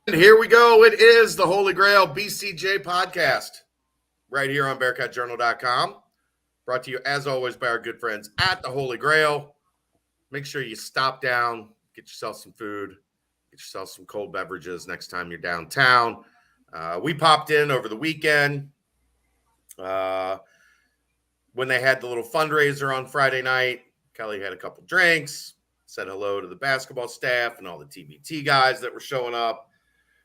And here we go. It is the Holy Grail BCJ podcast right here on BearcatJournal.com. Brought to you, as always, by our good friends at the Holy Grail. Make sure you stop down, get yourself some food, get yourself some cold beverages next time you're downtown. We popped in over the weekend when they had the little fundraiser on Friday night. Kelly had a couple drinks, said hello to the basketball staff and all the TBT guys that were showing up.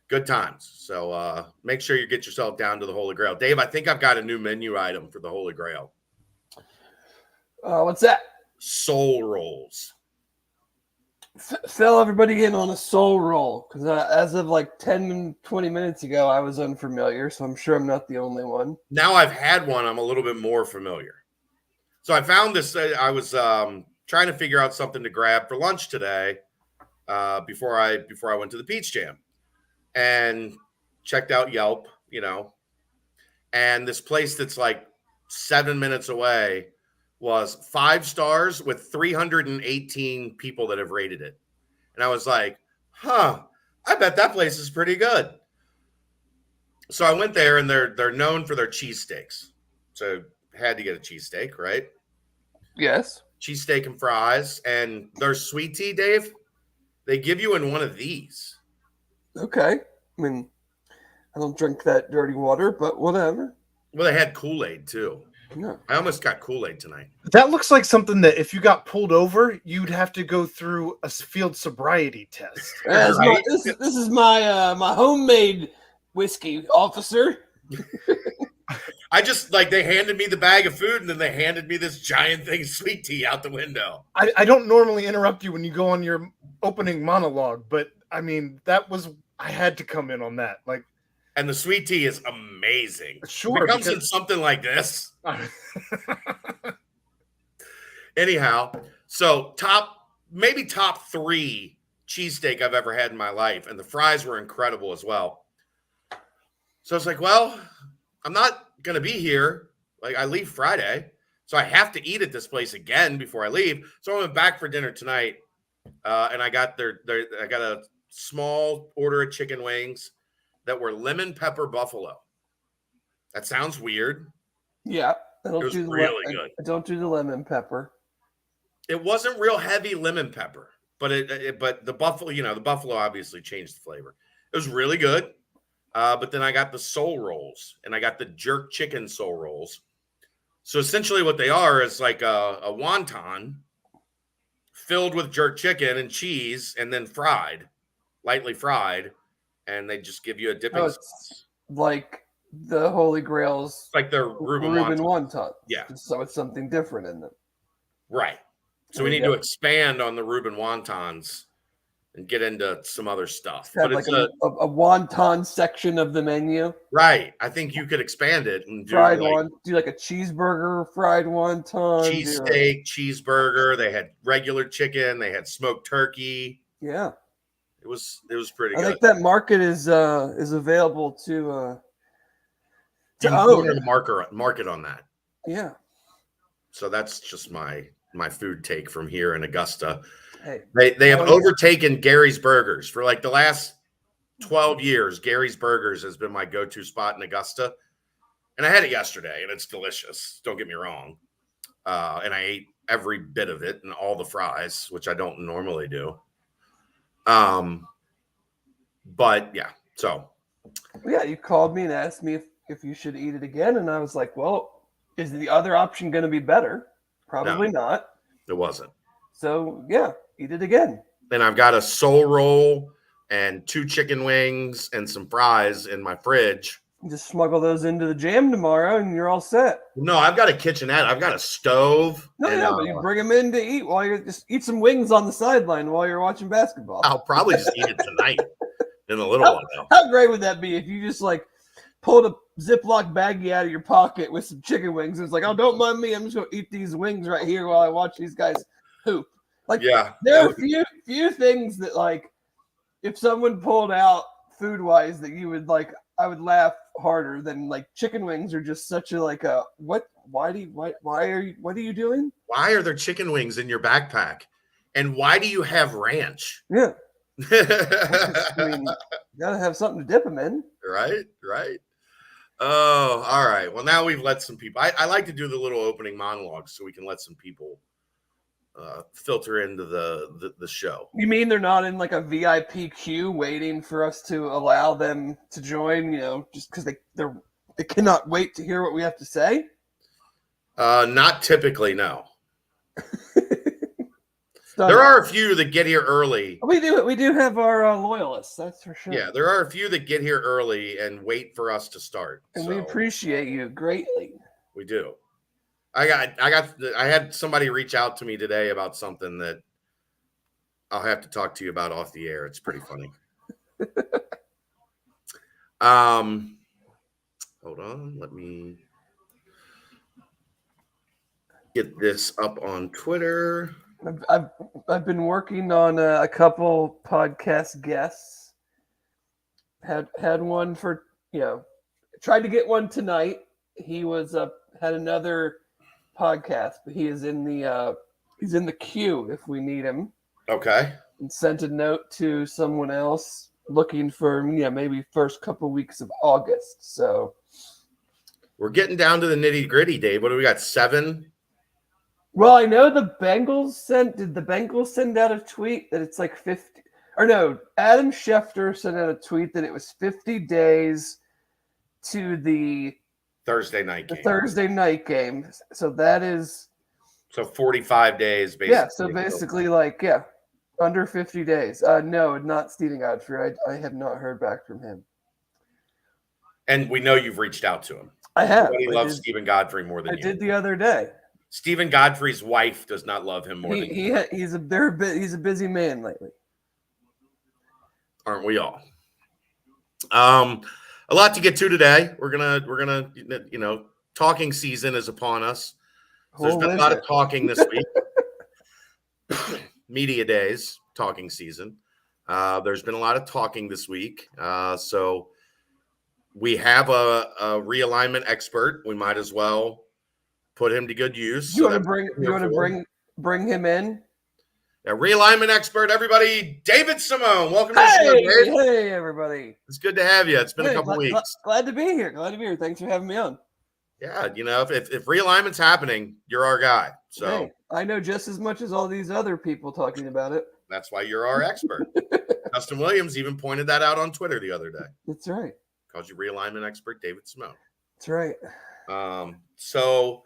Good times. So make sure you get yourself down to the Holy Grail. Dave, I think I've got a new menu item for the Holy Grail. What's that? Soul rolls. Fill everybody in on a soul roll, because as of like 10, 20 minutes ago, I was unfamiliar, so I'm sure I'm not the only one. Now I've had one, I'm a little bit more familiar. So I found this. I was trying to figure out something to grab for lunch today before I went to the Peach Jam, and checked out Yelp, and this place that's like 7 minutes away was 5 stars with 318 people that have rated it. And I was like, I bet that place is pretty good. So I went there, and they're known for their cheesesteaks. So had to get a cheesesteak, right? Yes. Cheesesteak and fries. And their sweet tea, Dave, they give you in one of these. Okay. I mean, I don't drink that dirty water, but whatever. Well, they had Kool-Aid, too. No. I almost got Kool-Aid tonight. That looks like something that if you got pulled over, you'd have to go through a field sobriety test. Right? This is my my homemade whiskey, officer. I just, they handed me the bag of food, and then they handed me this giant thing of sweet tea out the window. I don't normally interrupt you when you go on your opening monologue, but, I mean, I had to come in on that. And the sweet tea is amazing. Sure. It comes in something like this. Anyhow, so top 3 cheesesteak I've ever had in my life. And the fries were incredible as well. So it's like, well, I'm not going to be here. I leave Friday. So I have to eat at this place again before I leave. So I went back for dinner tonight. And I got I got a small order of chicken wings that were lemon pepper buffalo. That sounds weird. Yeah. It was really good. I don't do the lemon pepper. It wasn't real heavy lemon pepper, but but the buffalo obviously changed the flavor. It was really good. But then I got the soul rolls, and I got the jerk chicken soul rolls. So essentially what they are is like a wonton filled with jerk chicken and cheese, and then lightly fried. And they just give you a dipping sauce. Like the Holy Grail's. Like their Reuben wonton. Yeah. So it's something different in them. Right. So we need to expand on the Reuben wontons and get into some other stuff. But it's a wonton section of the menu. Right. I think you could expand it and do do like a cheeseburger, fried wonton. Cheesesteak, cheeseburger. They had regular chicken. They had smoked turkey. Yeah. It was pretty good. I think that market is available to own the market on that. Yeah. So that's just my food take from here in Augusta. Hey, they have overtaken Gary's Burgers for the last 12 years. Gary's Burgers has been my go-to spot in Augusta, and I had it yesterday, and it's delicious. Don't get me wrong. And I ate every bit of it and all the fries, which I don't normally do. But yeah, so yeah, you called me and asked me if you should eat it again, and I was like, well, is the other option going to be better? Probably not. It wasn't. So yeah, eat it again. Then I've got a soul roll and 2 chicken wings and some fries in my fridge. Just smuggle those into the jam tomorrow, and you're all set. No, I've got a kitchenette. I've got a stove. But you bring them in to eat while you're just eat some wings on the sideline while you're watching basketball. I'll probably just eat it tonight in a little while. How great would that be if you just pulled a Ziploc baggie out of your pocket with some chicken wings? It's like, oh, don't mind me. I'm just going to eat these wings right here while I watch these guys hoop. There are few things that, if someone pulled out food-wise that you would, I would laugh harder than, chicken wings are just such a, what are you doing? Why are there chicken wings in your backpack? And why do you have ranch? Yeah. I mean, Gotta have something to dip them in. Right. Oh, all right. Well, now we've let some people. I like to do the little opening monologues so we can let some people filter into the show. You mean they're not in like a VIP queue waiting for us to allow them to join? Just because they cannot wait to hear what we have to say. Not typically, no. There are a few that get here early. We do have our loyalists, that's for sure. Yeah, there are a few that get here early and wait for us to start, and we appreciate you greatly. We do. I had somebody reach out to me today about something that I'll have to talk to you about off the air. It's pretty funny. Hold on, let me get this up on Twitter. I've been working on a couple podcast guests. Had one for tried to get one tonight. He was had another podcast, but he is in the queue if we need him. Okay. And sent a note to someone else looking for maybe first couple weeks of August. So we're getting down to the nitty gritty, Dave. What do we got? 7? Well, I know the Bengals did the Bengals send out a tweet that it's like 50 or no, Adam Schefter sent out a tweet that it was 50 days to the Thursday night game. So that is 45 days basically. Yeah, so basically under 50 days. No, not Stephen Godfrey. I have not heard back from him. And we know you've reached out to him. I have. Nobody loves Stephen Godfrey more than you. I did the other day. Stephen Godfrey's wife does not love him more than you. He's a busy man lately. Aren't we all? A lot to get to today. We're gonna talking season is upon us. So there's been a lot of talking this week. Media days, talking season. There's been a lot of talking this week. So we have a realignment expert. We might as well put him to good use. You want to bring him in? Yeah, realignment expert, everybody. David Simone, welcome to the show, Dave. Hey, everybody. It's good to have you. It's been a couple weeks. Glad to be here. Thanks for having me on. Yeah, if realignment's happening, you're our guy. So hey, I know just as much as all these other people talking about it. That's why you're our expert. Justin Williams even pointed that out on Twitter the other day. That's right. Calls you realignment expert David Simone. That's right. So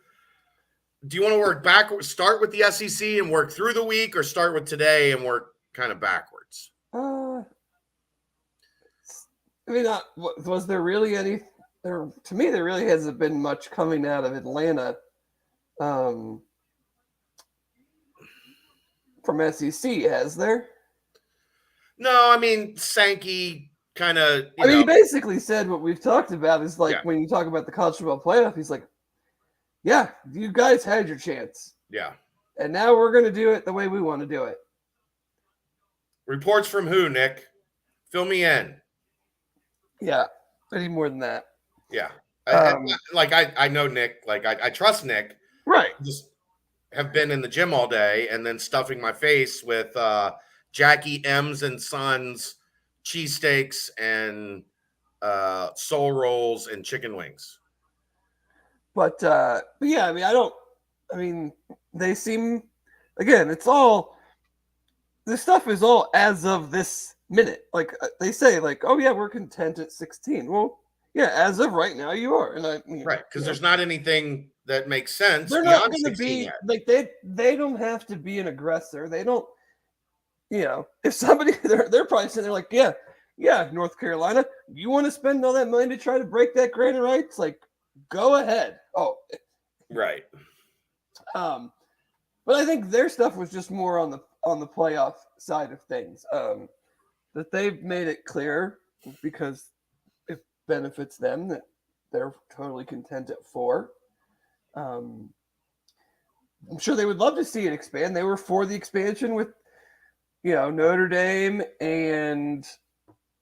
do you want to work backwards, start with the SEC and work through the week, or start with today and work kind of backwards? Was there really any there? To me, there really hasn't been much coming out of Atlanta from SEC, has there? No, I mean, Sankey kind of. He basically said what we've talked about is when you talk about the college football playoff, he's like, yeah, you guys had your chance. Yeah. And now we're going to do it the way we want to do it. Reports from who, Nick? Fill me in. Yeah, I need more than that. Yeah. I know Nick. I trust Nick. Right. Just have been in the gym all day and then stuffing my face with Jackie M's and Sons cheesesteaks and soul rolls and chicken wings. But yeah, they seem, again, it's all, this stuff is all as of this minute. They say oh yeah, we're content at 16. Well, yeah, as of right now you are. And right. Because there's not anything that makes sense. They're not going to be they don't have to be an aggressor. They don't, if somebody, they're probably sitting there yeah, North Carolina, you want to spend all that money to try to break that grant of rights? Go ahead. Oh, right. But I think their stuff was just more on the playoff side of things. That they've made it clear because it benefits them that they're totally content at 4. I'm sure they would love to see it expand. They were for the expansion with, Notre Dame and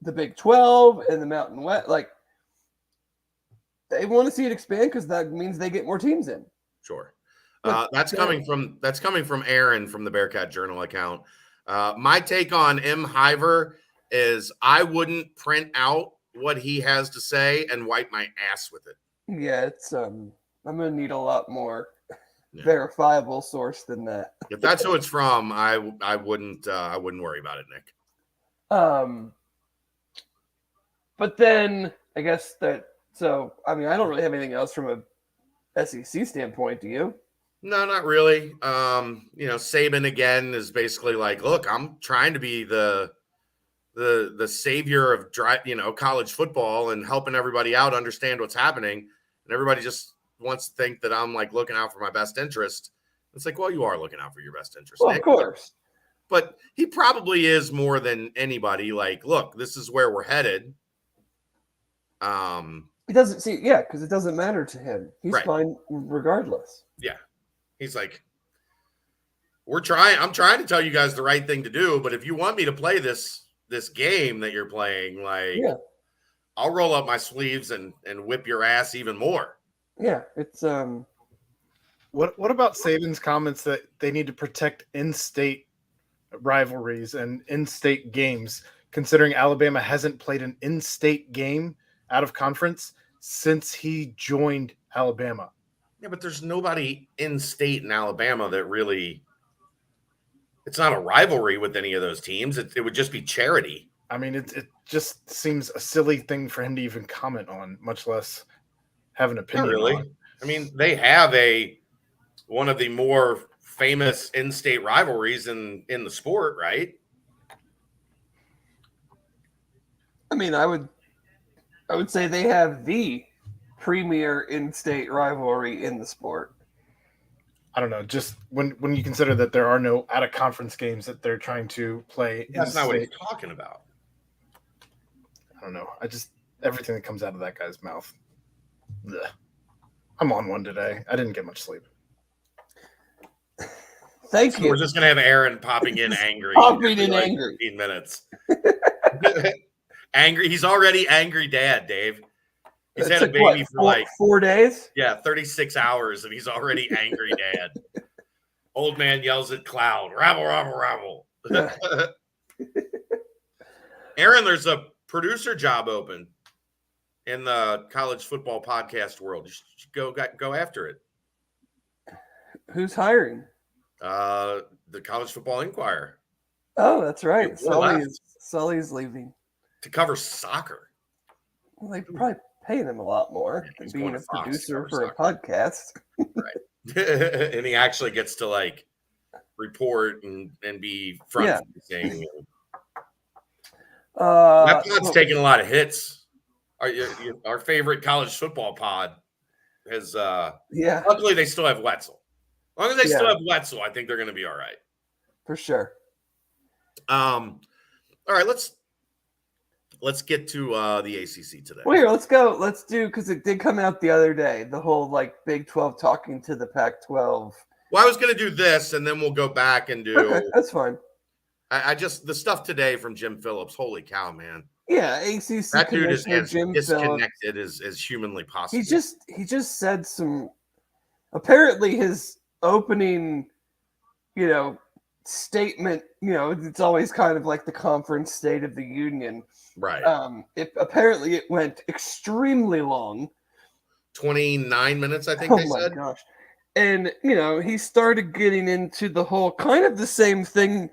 the Big 12 and the Mountain West. They want to see it expand because that means they get more teams in. Sure. That's coming from Aaron from the Bearcat Journal account. My take on M. Hiver is I wouldn't print out what he has to say and wipe my ass with it. Yeah, it's I'm gonna need a lot more verifiable source than that. If that's who it's from, I wouldn't worry about it, Nick. But then I guess that so I mean I don't really have anything else from a SEC standpoint, do you? No, not really. Saban again is basically like, look, I'm trying to be the savior of college football and helping everybody out understand what's happening, and everybody just wants to think that I'm like looking out for my best interest. It's like, well, you are looking out for your best interest, well, Nick. Of course. But he probably is more than anybody. Like, look, this is where we're headed. It doesn't see, because it doesn't matter to him. He's fine regardless. Yeah, he's like, I'm trying to tell you guys the right thing to do, but if you want me to play this game that you're playing, like, I'll roll up my sleeves and whip your ass even more. Yeah, it's What about Saban's comments that they need to protect in-state rivalries and in-state games, considering Alabama hasn't played an in-state game out of conference since he joined Alabama? Yeah, but there's nobody in-state in Alabama that really. It's not a rivalry with any of those teams. It would just be charity. I mean, it just seems a silly thing for him to even comment on, much less have an opinion. Not really. On. I mean, they have one of the more famous in-state rivalries in the sport, right? I mean, I would say they have the premier in-state rivalry in the sport. I don't know. Just when you consider that there are no out-of-conference games that they're trying to play. That's not what he's talking about. I don't know. Everything that comes out of that guy's mouth. Ugh. I'm on one today. I didn't get much sleep. Thank you. We're just gonna have Aaron popping in angry. Popping in angry. 15 minutes. Angry. He's already angry dad, Dave. He's had a baby for like 4 days. Yeah, 36 hours, and he's already angry dad. Old man yells at cloud, rabble, rabble, rabble. Aaron, there's a producer job open in the college football podcast world. You should go after it. Who's hiring? The College Football Inquirer. Oh, that's right. Sully's leaving to cover soccer. Well, they probably pay them a lot more than being a producer for a podcast. Right. And he actually gets to like report and be front facing. That pod's taking a lot of hits. Our favorite college football pod has luckily they still have Wetzel. As long as they still have Wetzel, I think they're going to be all right. For sure. All right, let's get to the ACC today. Well, here, let's go. Let's do, because it did come out the other day, the whole like Big 12 talking to the Pac-12. Well, I was going to do this, and then we'll go back and do. Okay, that's fine. I just the stuff today from Jim Phillips. Holy cow, man! Yeah, ACC. That dude is as Jim disconnected as humanly possible. He just said some. Apparently, his opening, statement. It's always kind of like the conference State of the Union. Right. Apparently it went extremely long. 29 minutes, I think they said. Oh my gosh. And, he started getting into the whole kind of the same thing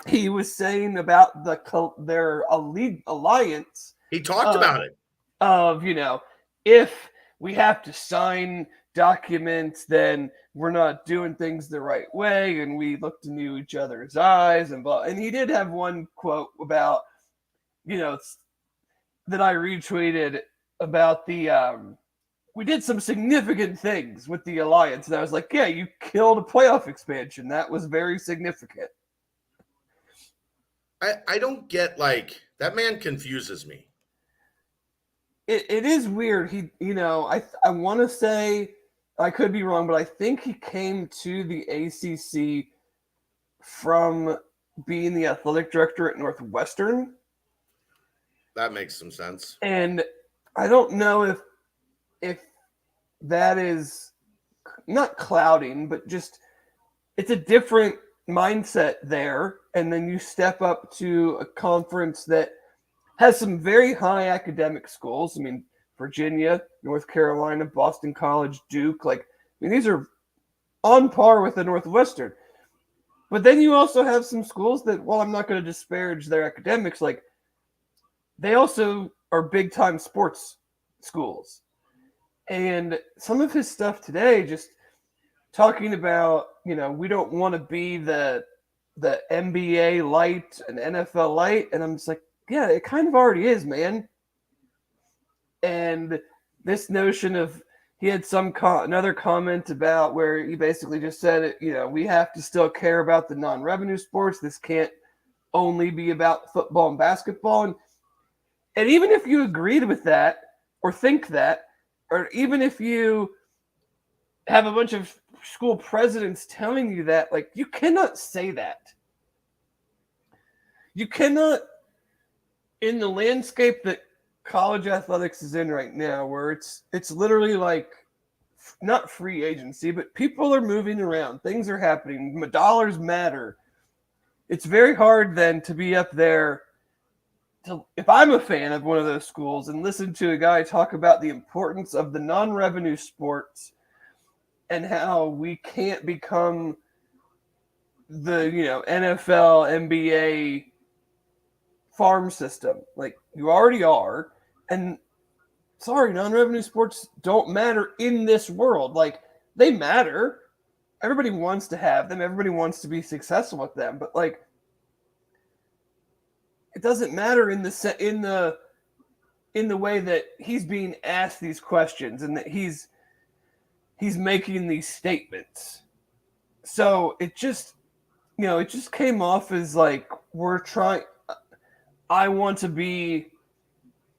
he was saying about their alliance. He talked about it. Of, if we have to sign documents, then we're not doing things the right way, and we look into each other's eyes and blah. And he did have one quote about, that I retweeted about the we did some significant things with the alliance, and I was like, yeah, you killed a playoff expansion. That was very significant. I don't get, like, that man confuses me. It is weird. He, I want to say, I could be wrong, but I think he came to the ACC from being the athletic director at Northwestern. That makes some sense. And I don't know if that is not clouding, but just it's a different, mindset there, and then you step up to a conference that has some very high academic schools. I mean, Virginia, North Carolina, Boston College, Duke. Like, I mean, these are on par with the Northwestern. But then you also have some schools that, well, I'm not going to disparage their academics, like, they also are big-time sports schools. And some of his stuff today, just talking about, you know, we don't want to be the NBA light and NFL light. And I'm just like, yeah, it kind of already is, man. And this notion of, he had another comment about where he basically just said, you know, we have to still care about the non-revenue sports. This can't only be about football and basketball. And even if you agreed with that or think that, or even if you have a bunch of school presidents telling you that, like, you cannot say that. You cannot, in the landscape that college athletics is in right now, where it's literally like not free agency, but people are moving around, things are happening, dollars matter. It's very hard then to be up there if I'm a fan of one of those schools and listen to a guy talk about the importance of the non-revenue sports and how we can't become the, you know, NFL, NBA farm system. Like, you already are. And sorry, non-revenue sports don't matter in this world. Like, they matter. Everybody wants to have them. Everybody wants to be successful with them. But, like, it doesn't matter in the way that he's being asked these questions and that he's making these statements. So it just, you know, it just came off as like, I want to be,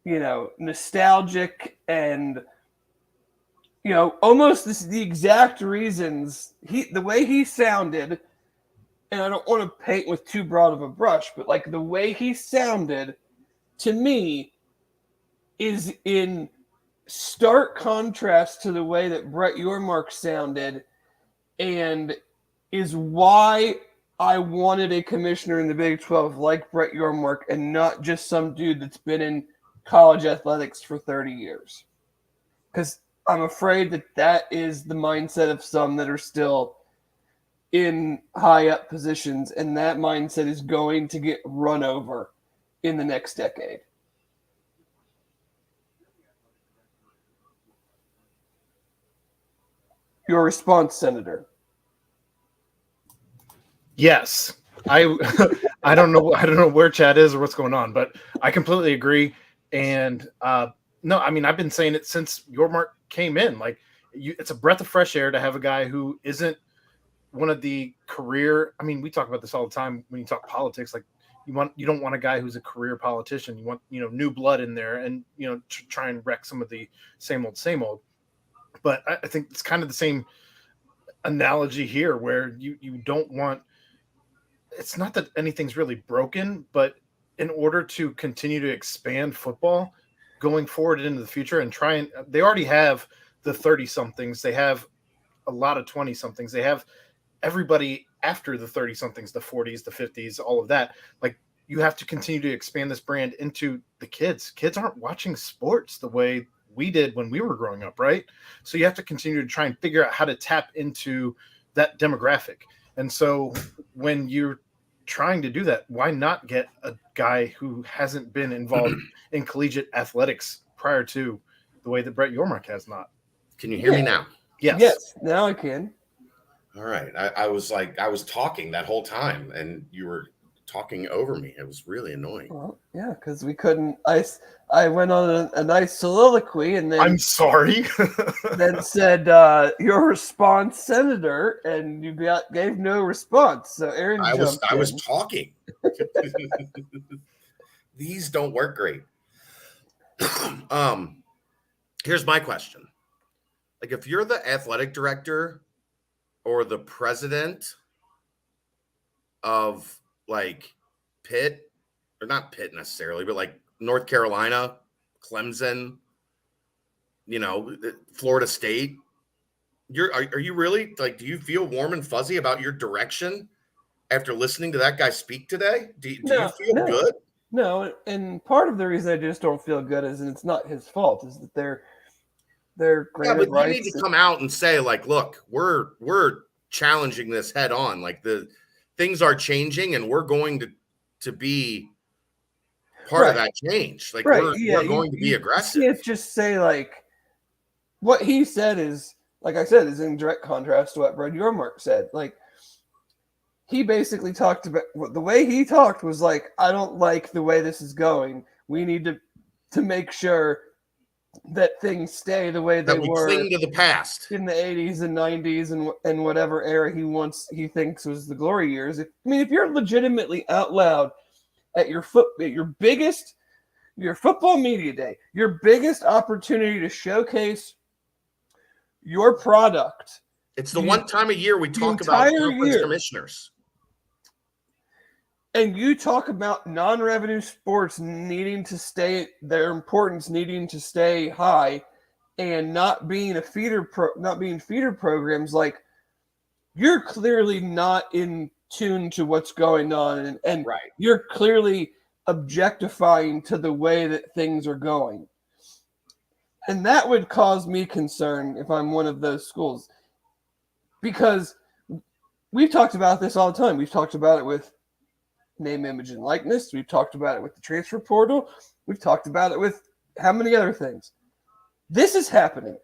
you know, nostalgic and, you know, almost the exact reasons the way he sounded. And I don't want to paint with too broad of a brush, but like the way he sounded to me is in stark contrast to the way that Brett Yormark sounded, and is why I wanted a commissioner in the Big 12 like Brett Yormark and not just some dude that's been in college athletics for 30 years. Because I'm afraid that is the mindset of some that are still in high up positions, and that mindset is going to get run over in the next decade. Your response, Senator? Yes. I don't know where Chad is or what's going on, but I completely agree. And no, I mean, I've been saying it since Yormark came in. Like, it's a breath of fresh air to have a guy who isn't one of the career. I mean, we talk about this all the time when you talk politics. Like, you don't want a guy who's a career politician. You want, you know, new blood in there, and, you know, try and wreck some of the same old. But I think it's kind of the same analogy here, where you don't want. It's not that anything's really broken, but in order to continue to expand football going forward into the future and they already have the 30 somethings. They have a lot of 20 somethings. They have everybody after the 30 somethings, the 40s, the 50s, all of that. Like, you have to continue to expand this brand into the kids. Kids aren't watching sports the way we did when we were growing up, right? So you have to continue to try and figure out how to tap into that demographic. And so when you're trying to do that, why not get a guy who hasn't been involved in collegiate athletics prior to the way that Brett Yormark has not? Can you hear me now? Yes, now I can. All right. I was talking that whole time, and you were talking over me. It was really annoying. Well, yeah, because we couldn't. I went on a nice soliloquy, and then I'm sorry. then said your response, Senator, and you gave no response. So Aaron, I was talking. These don't work great. Here's my question. Like, if you're the athletic director or the president of, like, Pitt, or not Pitt necessarily, but like North Carolina, Clemson, you know, Florida State, are you really, like, do you feel warm and fuzzy about your direction after listening to that guy speak today? Do you feel no, good? No, and part of the reason I just don't feel good is, and it's not his fault, is that they're granted but you need to come out and say, like, look, we're challenging this head on. Like, the things are changing, and we're going to be part of that change. Like, we're going to be aggressive. You can't just say, like, what he said is, like I said, is in direct contrast to what Brad Yormark said. Like, he basically talked about, the way he talked was like, I don't like the way this is going. We need to make sure that things stay the way they were. Cling to the past in the 80s and 90s and whatever era he thinks was the glory years. If you're legitimately out loud at your football media day, your biggest opportunity to showcase your product. It's the one time a year we talk about conference commissioners. And you talk about non-revenue sports needing to stay, their importance needing to stay high, and not being feeder programs. Like, you're clearly not in tune to what's going on, and you're clearly objectifying to the way that things are going. And that would cause me concern if I'm one of those schools, because we've talked about this all the time. We've talked about it with name, image, and likeness. We've talked about it with the transfer portal. We've talked about it with how many other things. This is happening.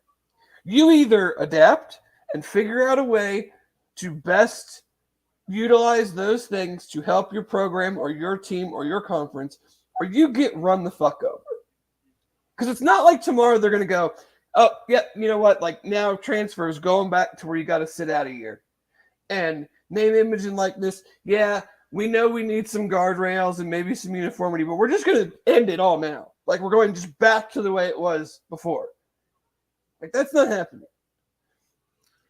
You either adapt and figure out a way to best utilize those things to help your program or your team or your conference, or you get run the fuck over. Because it's not like tomorrow they're going to go, oh, yeah, you know what? Like, now transfers going back to where you got to sit out a year. And name, image, and likeness, yeah, we know we need some guardrails and maybe some uniformity, but we're just going to end it all now. Like, we're going just back to the way it was before. Like, that's not happening.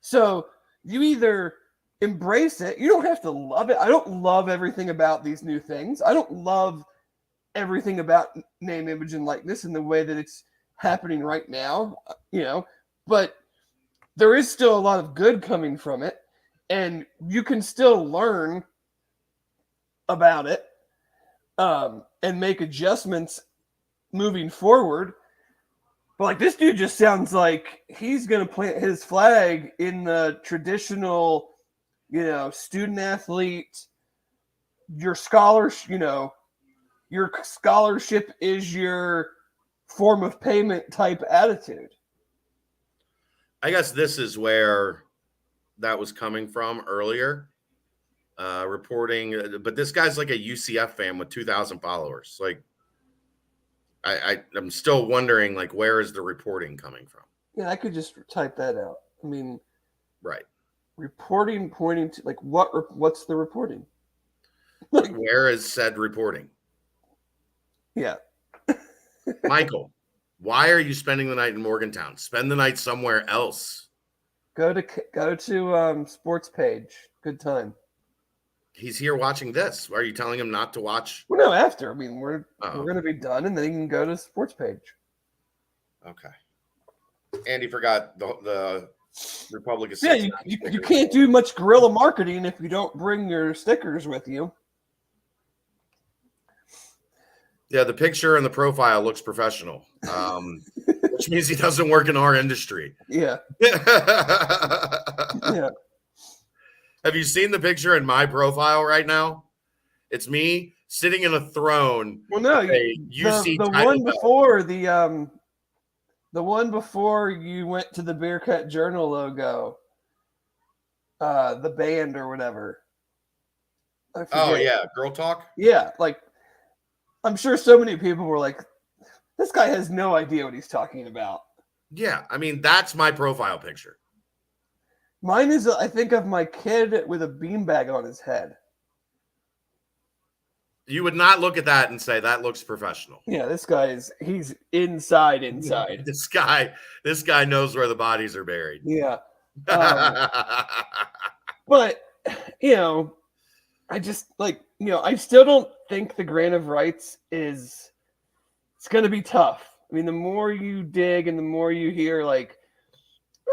So you either embrace it. You don't have to love it. I don't love everything about these new things. I don't love everything about name, image, and likeness in the way that it's happening right now, but there is still a lot of good coming from it, and you can still learn about it and make adjustments moving forward. But like, this dude just sounds like he's going to plant his flag in the traditional, student athlete, your scholarship is your form of payment type attitude. I guess this is where that was coming from earlier. Reporting, but this guy's like a UCF fan with 2,000 followers. Like, I'm still wondering, like, where is the reporting coming from? Yeah, I could just type that out. Right. Reporting pointing to, like, what's the reporting? Like, where is said reporting? Yeah. Michael, why are you spending the night in Morgantown? Spend the night somewhere else. Go to sports page. Good time. He's here watching this. Are you telling him not to watch? Well, no, after. We're going to be done, and then he can go to sports page. Okay. Andy forgot the Republic of Cincinnati. Yeah, you can't do much guerrilla marketing if you don't bring your stickers with you. Yeah, the picture and the profile looks professional, which means he doesn't work in our industry. Yeah. Yeah. Have you seen the picture in my profile right now? It's me sitting in a throne. Well, no, the one before the one before you went to the Bearcat Journal logo, the band or whatever. Oh yeah, Girl Talk. Yeah, like, I'm sure so many people were like, "This guy has no idea what he's talking about." Yeah, that's my profile picture. Mine is, I think, of my kid with a beanbag on his head. You would not look at that and say that looks professional. Yeah, he's inside. This guy knows where the bodies are buried. Yeah. But, I just, I still don't think the grant of rights it's going to be tough. The more you dig and the more you hear, like,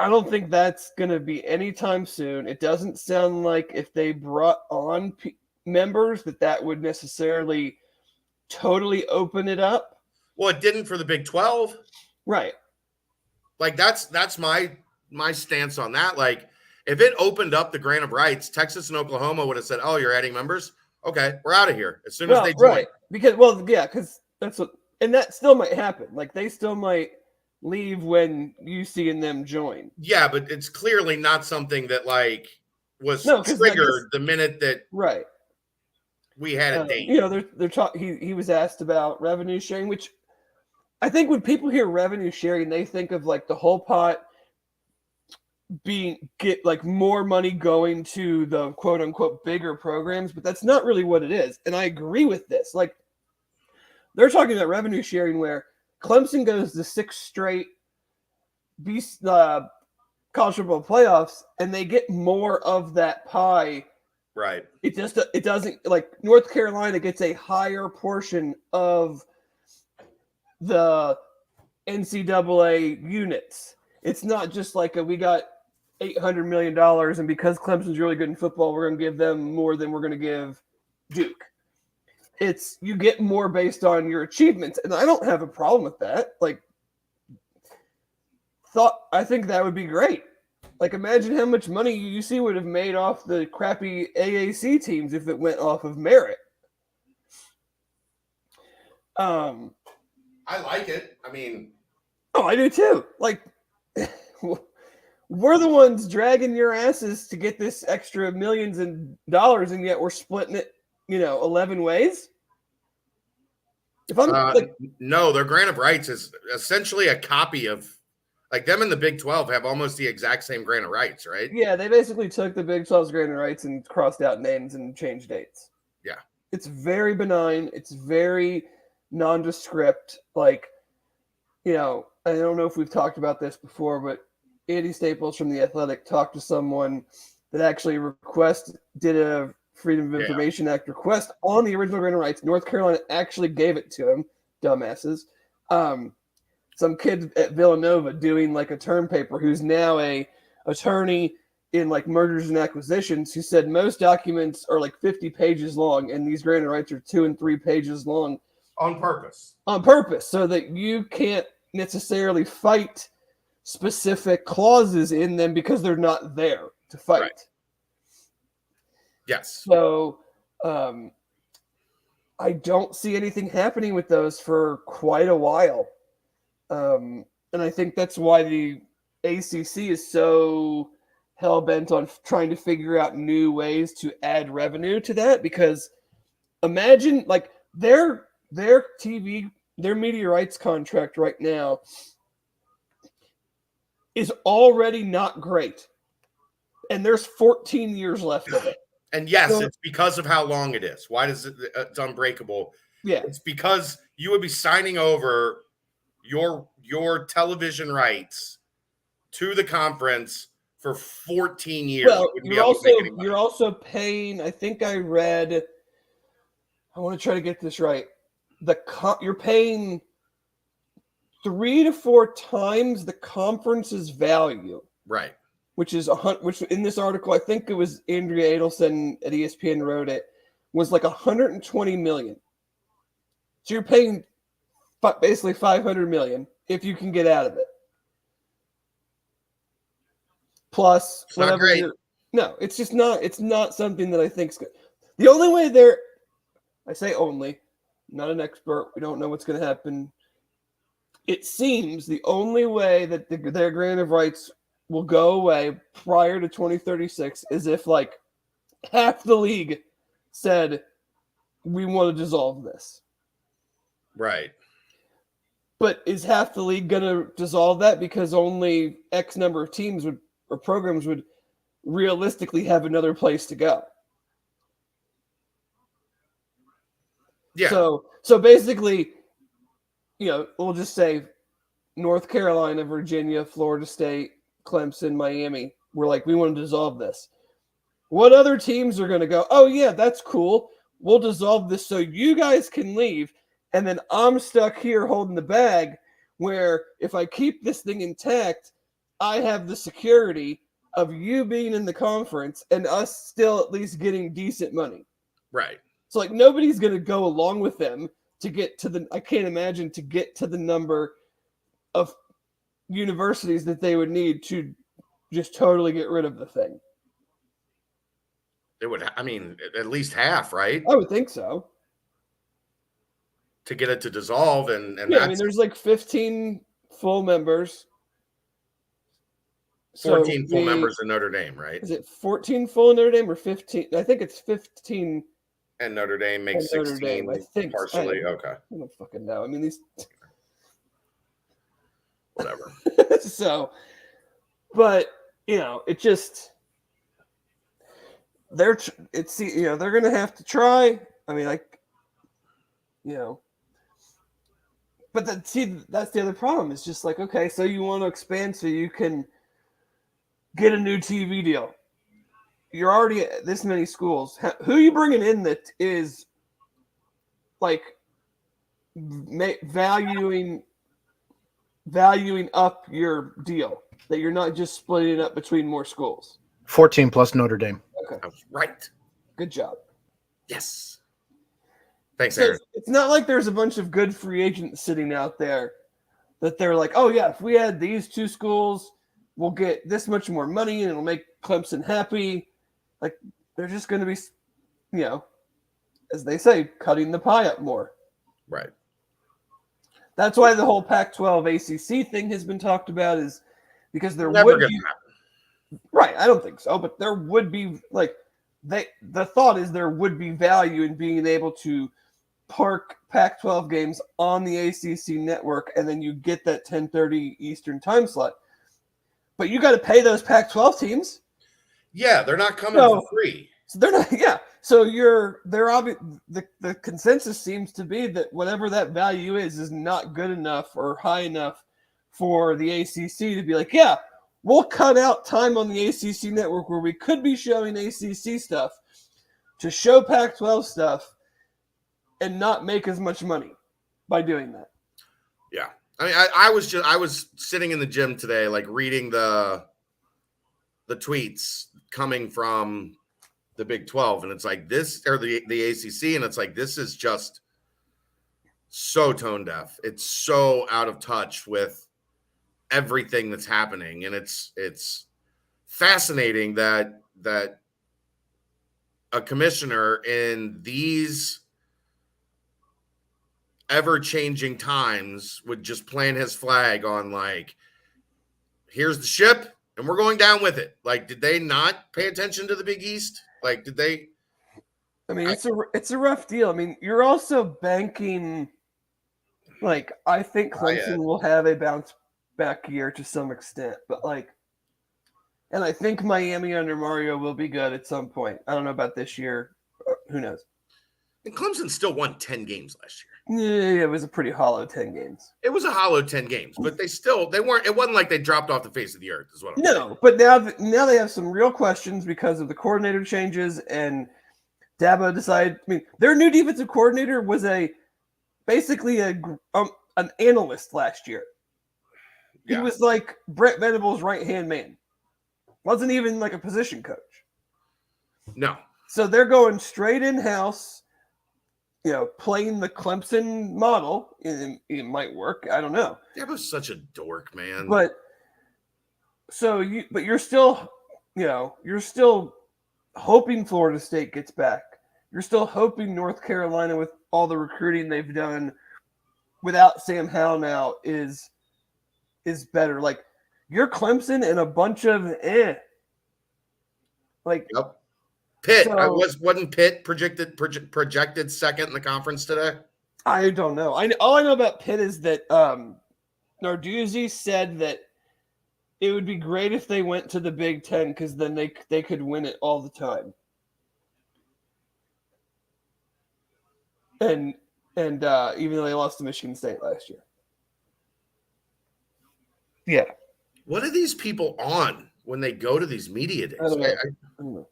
I don't think that's going to be anytime soon. It doesn't sound like if they brought on members that would necessarily totally open it up. Well, it didn't for the Big 12. Right. Like that's my stance on that. Like if it opened up the grant of rights, Texas and Oklahoma would have said, "Oh, you're adding members? Okay, we're out of here as soon as they join." Right. Because that's what, and that still might happen. Like they still might leave when UC and them join. Yeah, but it's clearly not something that like was triggered the minute that we had a date. You know, they're talking. He was asked about revenue sharing, which I think when people hear revenue sharing, they think of like the whole pot get like more money going to the quote unquote bigger programs, but that's not really what it is. And I agree with this. Like they're talking about revenue sharing where Clemson goes to 6 straight college football playoffs and they get more of that pie. Right. It doesn't like North Carolina gets a higher portion of the NCAA units. It's not just like we got $800 million, and because Clemson's really good in football, we're going to give them more than we're going to give Duke. It's you get more based on your achievements, and I don't have a problem with that. Like, I think that would be great. Like, imagine how much money UC would have made off the crappy AAC teams if it went off of merit. I like it. I mean, I do too. Like, we're the ones dragging your asses to get this extra millions of dollars, and yet we're splitting it, 11 ways. If I'm no, their grant of rights is essentially a copy of, like, them and the Big 12 have almost the exact same grant of rights, right? Yeah, they basically took the Big 12's grant of rights and crossed out names and changed dates. Yeah. It's very benign. It's very nondescript. Like, I don't know if we've talked about this before, but Andy Staples from The Athletic talked to someone that actually did a Freedom of Information Act request on the original grant of rights. North Carolina actually gave it to him, dumbasses. Some kid at Villanova doing like a term paper who's now a attorney in like mergers and acquisitions who said most documents are like 50 pages long and these grant of rights are 2 and 3 pages long. On purpose. So that you can't necessarily fight specific clauses in them because they're not there to fight. Right. Yes. So I don't see anything happening with those for quite a while. And I think that's why the ACC is so hell-bent on trying to figure out new ways to add revenue to that, because imagine like their media rights contract right now is already not great. And there's 14 years left of it. And yes, it's because of how long it is. Why does it's unbreakable? Yeah. It's because you would be signing over your television rights to the conference for 14 years. Well, you're also paying, I think I read, I want to try to get this right. You're paying 3 to 4 times the conference's value. Right. Which in this article, I think it was Andrea Adelson at ESPN wrote it, was like $120 million. So you're paying basically $500 million if you can get out of it. Plus, it's not great. No, it's just not. It's not something that I think's good. The only way I say only, I'm not an expert. We don't know what's going to happen. It seems the only way that their grant of rights will go away prior to 2036 is if like half the league said we want to dissolve this. Right. But is half the league going to dissolve that because only X number of teams or programs would realistically have another place to go? Yeah. So basically, we'll just say North Carolina, Virginia, Florida State, Clemson, Miami. We're like, we want to dissolve this. What other teams are going to go, oh, yeah, that's cool. We'll dissolve this so you guys can leave. And then I'm stuck here holding the bag where if I keep this thing intact, I have the security of you being in the conference and us still at least getting decent money. Right. So like nobody's going to go along with them to get to the, I can't imagine to get to the number of universities that they would need to just totally get rid of the thing. It would, I mean, at least half, right? I would think so. To get it to dissolve. And yeah, I mean, there's like 15 full members. 14 full members in Notre Dame, right? Is it 14 full in Notre Dame or 15? I think it's 15. And Notre Dame makes 16 Dame, I think, partially. Okay. I don't fucking know. I mean, these. Whatever. So, but, you know, it just. They're going to have to try. I mean, like, you know. But that's the other problem. It's just like, okay, so you want to expand so you can get a new TV deal. You're already at this many schools. Who are you bringing in that is like valuing up your deal? That you're not just splitting it up between more schools. 14 plus Notre Dame. Okay. That's right. Good job. Yes. Thanks, Aaron. It's not like there's a bunch of good free agents sitting out there that they're like, oh yeah, if we had these two schools, we'll get this much more money and it'll make Clemson happy. Like they're just going to be, you know, as they say, cutting the pie up more. Right. That's why the whole Pac-12 ACC thing has been talked about, is because there Never would gonna be happen. right. I don't think so, but there would be like the thought is there would be value in being able to park Pac-12 games on the ACC network, and then you get that 10:30 Eastern time slot. But you got to pay those Pac-12 teams. Yeah, they're not coming for free. So they're not. Yeah. So the consensus seems to be that whatever that value is not good enough or high enough for the ACC to be like, yeah, we'll cut out time on the ACC network where we could be showing ACC stuff to show Pac-12 stuff and not make as much money by doing that. Yeah. I mean, I was sitting in the gym today, like reading the tweets coming from the Big 12, and it's like this, or the ACC, and it's like this is just so tone deaf. It's so out of touch with everything that's happening, and it's fascinating that a commissioner in these ever-changing times would just plant his flag on, like, here's the ship and we're going down with it. Like, did they not pay attention to the Big East? Like, did they? I mean, it's a rough deal. I mean, you're also banking, like, I think Clemson will have a bounce back year to some extent, but like, and I think Miami under Mario will be good at some point. I don't know about this year. Who knows? And Clemson still won 10 games last year. Yeah, it was a pretty hollow 10 games. It was a hollow 10 games, but they weren't. It wasn't like they dropped off the face of the earth. Is what I'm saying. No, but now they have some real questions because of the coordinator changes, and Dabo decided. I mean, their new defensive coordinator was basically an analyst last year. He was like Brett Venables' right-hand man. Wasn't even like a position coach. No. So they're going straight in-house. You know, playing the Clemson model, it might work. I don't know. That was such a dork, man. But you're still, you're still hoping Florida State gets back. You're still hoping North Carolina, with all the recruiting they've done without Sam Howell now, is better. Like, you're Clemson and a bunch of Like, yep. Pitt, wasn't Pitt projected second in the conference today? I don't know. All I know about Pitt is that Narduzzi said that it would be great if they went to the Big Ten because then they could win it all the time. And even though they lost to Michigan State last year. Yeah. What are these people on when they go to these media days? I don't know.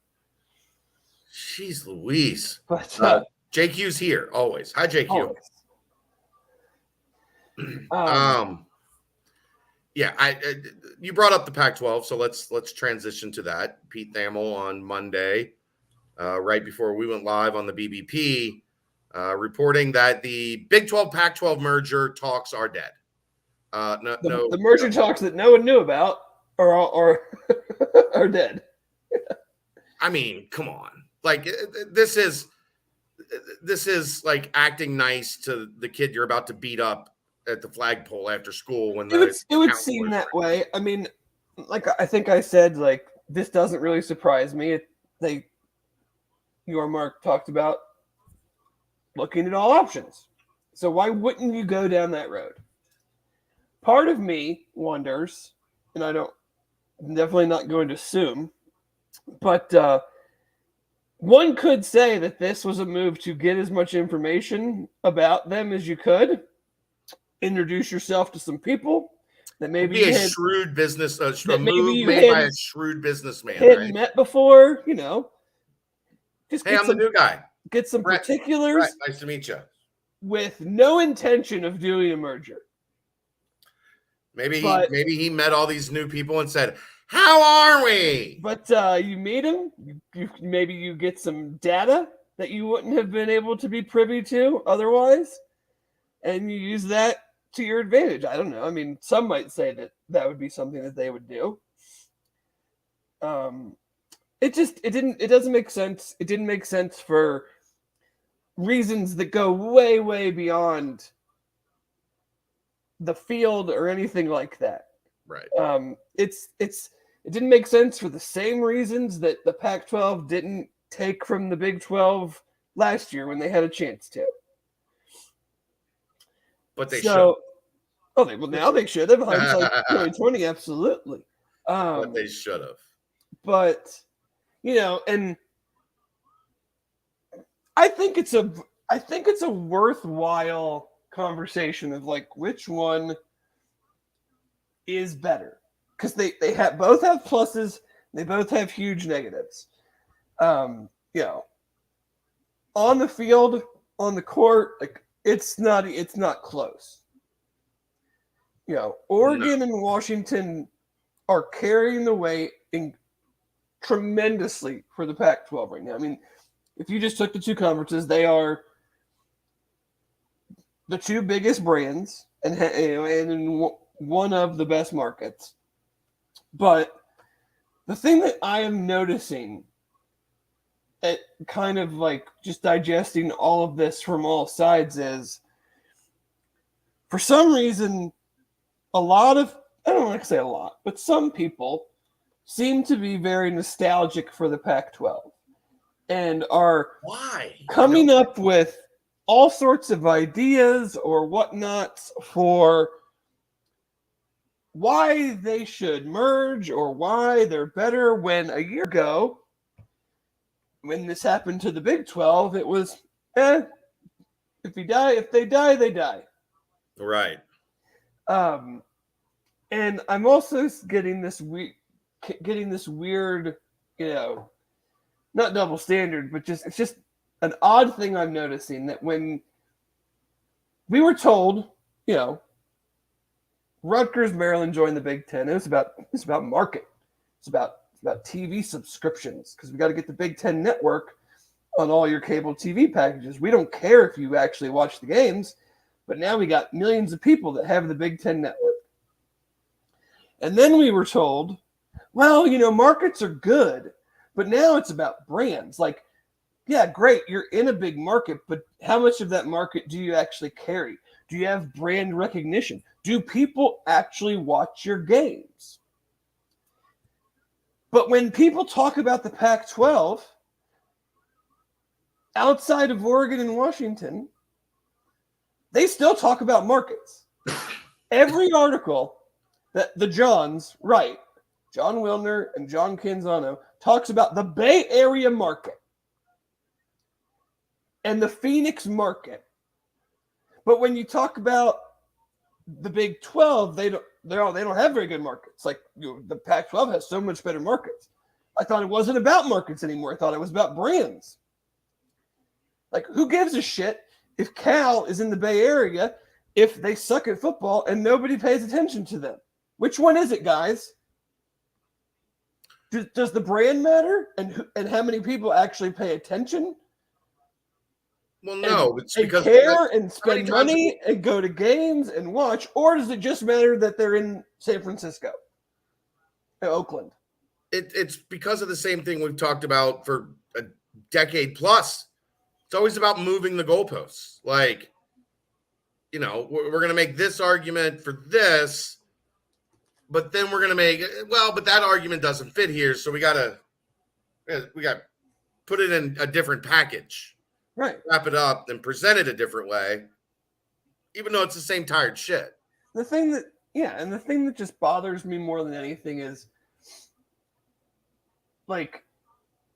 Jeez Louise. But JQ's here always. Hi, JQ. Always. Yeah, you brought up the Pac-12, so let's transition to that. Pete Thamel on Monday, right before we went live on the BBP, reporting that the Big 12 Pac-12 merger talks are dead. The merger talks that no one knew about are are dead. I mean, come on. Like this is like acting nice to the kid you're about to beat up at the flagpole after school when it would seem that way. I mean, like I think I said, like this doesn't really surprise me. Your Mark talked about looking at all options. So why wouldn't you go down that road? Part of me wonders, and I'm definitely not going to assume, but one could say that this was a move to get as much information about them as you could, introduce yourself to some people that maybe be a shrewd business, a move made by a shrewd businessman. Hadn't met before, Just hey, I'm the new guy. Get some particulars. Brett, nice to meet you. With no intention of doing a merger. Maybe he met all these new people and said, "How are we?" But you meet him. Maybe you get some data that you wouldn't have been able to be privy to otherwise, and you use that to your advantage. I don't know. I mean, some might say that would be something that they would do. It doesn't make sense. It didn't make sense for reasons that go way, way beyond the field or anything like that. Right. It didn't make sense for the same reasons that the Pac-12 didn't take from the Big 12 last year when they had a chance to. But they should. Now they should have. Hindsight 2020, absolutely. But they should have. But and I think it's a worthwhile conversation of like which one is better, because they both have pluses, they both have huge negatives. On the field, on the court, like it's not close. Oregon and Washington are carrying the weight tremendously for the Pac-12 right now. I mean, if you just took the two conferences, they are the two biggest brands and one of the best markets. But the thing that I am noticing at kind of like just digesting all of this from all sides is, for some reason, I don't like to say a lot, but some people seem to be very nostalgic for the Pac-12 and are coming up with all sorts of ideas or whatnots for why they should merge or why they're better, when a year ago, when this happened to the Big 12, it was, if they die, they die. Right. And I'm also getting this weird, not double standard, but it's just an odd thing I'm noticing, that when we were told, Rutgers, Maryland joined the Big Ten, it's about market. It's about TV subscriptions, because we got to get the Big Ten network on all your cable TV packages. We don't care if you actually watch the games, but now we got millions of people that have the Big Ten network. And then we were told, well, markets are good, but now it's about brands. Like, yeah, great, you're in a big market, but how much of that market do you actually carry? Do you have brand recognition? Do people actually watch your games? But when people talk about the Pac-12, outside of Oregon and Washington, they still talk about markets. Every article that the Johns write, John Wilner and John Canzano, talks about the Bay Area market and the Phoenix market. But when you talk about the Big 12, they don't have very good markets. Like the Pac-12 has so much better markets. I thought it wasn't about markets anymore. I thought it was about brands. Like, who gives a shit if Cal is in the Bay Area if they suck at football and nobody pays attention to them? Which one is it, guys? Does the brand matter, and how many people actually pay attention? Well, no, and, it's because care and spend money and go to games and watch, or does it just matter that they're in San Francisco, Oakland? It's because of the same thing we've talked about for a decade plus. It's always about moving the goalposts. Like, you know, we're going to make this argument for this, but then we're going to make, well, but that argument doesn't fit here, so we got to put it in a different package. Right. Wrap it up and present it a different way, even though it's the same tired shit. The thing that just bothers me more than anything is, like,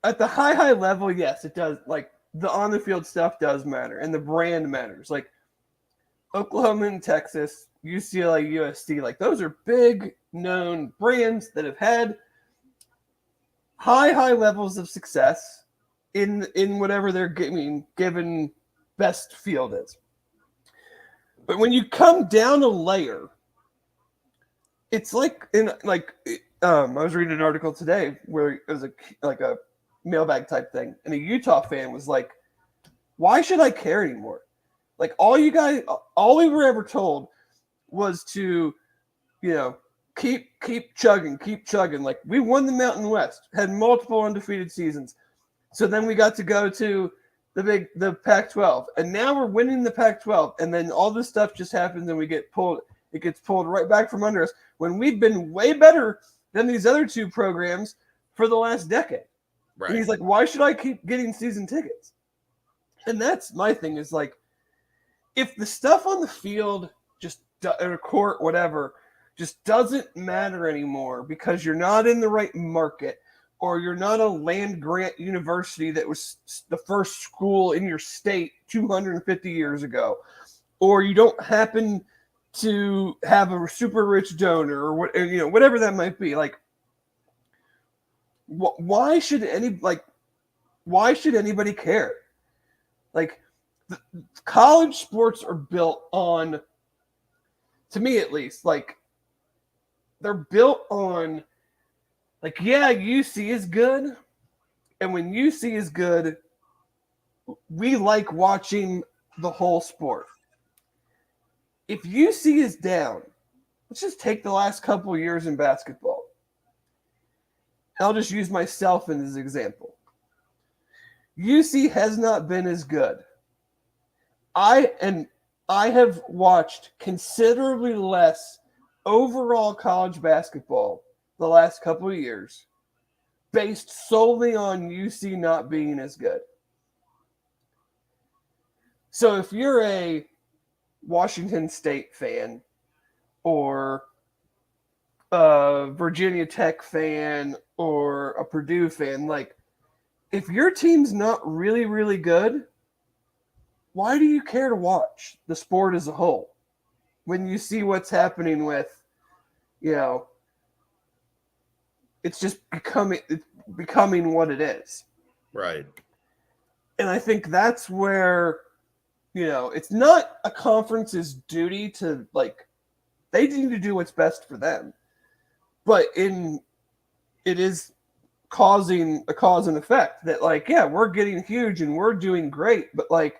at the high level, yes, it does. Like, the on the field stuff does matter, and the brand matters. Like, Oklahoma and Texas, UCLA, USC, like, those are big known brands that have had high levels of success in whatever they're given best field is. But when you come down a layer, it's like I was reading an article today where it was a mailbag type thing, and a Utah fan was like, "Why should I care anymore? Like, all we were ever told was to, you know, keep chugging. Like, we won the Mountain West, had multiple undefeated seasons. So then we got to go to the Pac-12, and now we're winning the Pac-12, and then all this stuff just happens, and it gets pulled right back from under us when we've been way better than these other two programs for the last decade." Right. And he's like, "Why should I keep getting season tickets?" And that's my thing, is like, if the stuff on the field, just or court, whatever, just doesn't matter anymore because you're not in the right market, or you're not a land grant university that was the first school in your state 250 years ago, or you don't happen to have a super rich donor, or what, you know, whatever that might be, like, why should anybody care? Like, college sports are built on, to me at least, like, they're built on, like, yeah, UC is good, and when UC is good, we like watching the whole sport. If UC is down, let's just take the last couple of years in basketball. I'll just use myself as an example. UC has not been as good. I have watched considerably less overall college basketball the last couple of years based solely on UC not being as good. So if you're a Washington State fan or a Virginia Tech fan or a Purdue fan, like, if your team's not really, really good, why do you care to watch the sport as a whole when you see what's happening with, you know, it's just becoming what it is. Right. And I think that's where, you know, it's not a conference's duty to, like, they need to do what's best for them. But it is causing a cause and effect that, like, yeah, we're getting huge and we're doing great, but, like,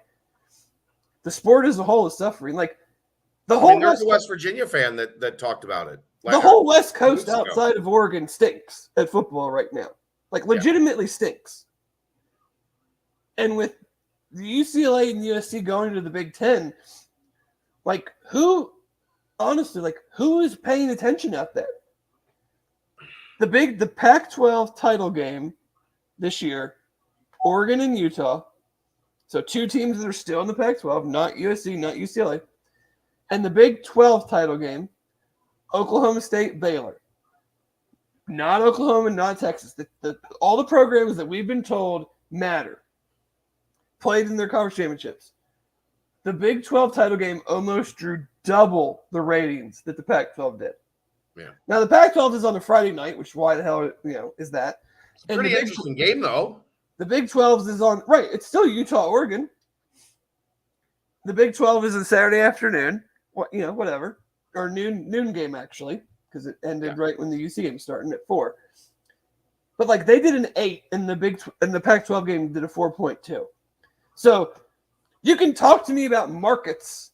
the sport as a whole is suffering. Like, the whole there's a West Virginia fan that talked about it. The whole West Coast outside of Oregon stinks at football right now. Like, legitimately stinks. And with the UCLA and USC going to the Big Ten, like, who is paying attention out there? The Pac-12 title game this year, Oregon and Utah. So two teams that are still in the Pac-12, not USC, not UCLA. And the Big 12 title game, Oklahoma State, Baylor. Not Oklahoma, not Texas. All the programs that we've been told matter played in their conference championships. The Big 12 title game almost drew double the ratings that the Pac-12 did. Yeah. Now, the Pac-12 is on a Friday night, which why the hell, you know, is that? It's a pretty interesting game, though. The Big 12 is on, right, it's still Utah, Oregon. The Big 12 is a Saturday afternoon, you know, whatever. Or noon game, actually, because it ended right when the UC game started at 4. But like they did an 8 in the Pac-12 game, did a 4.2. So you can talk to me about markets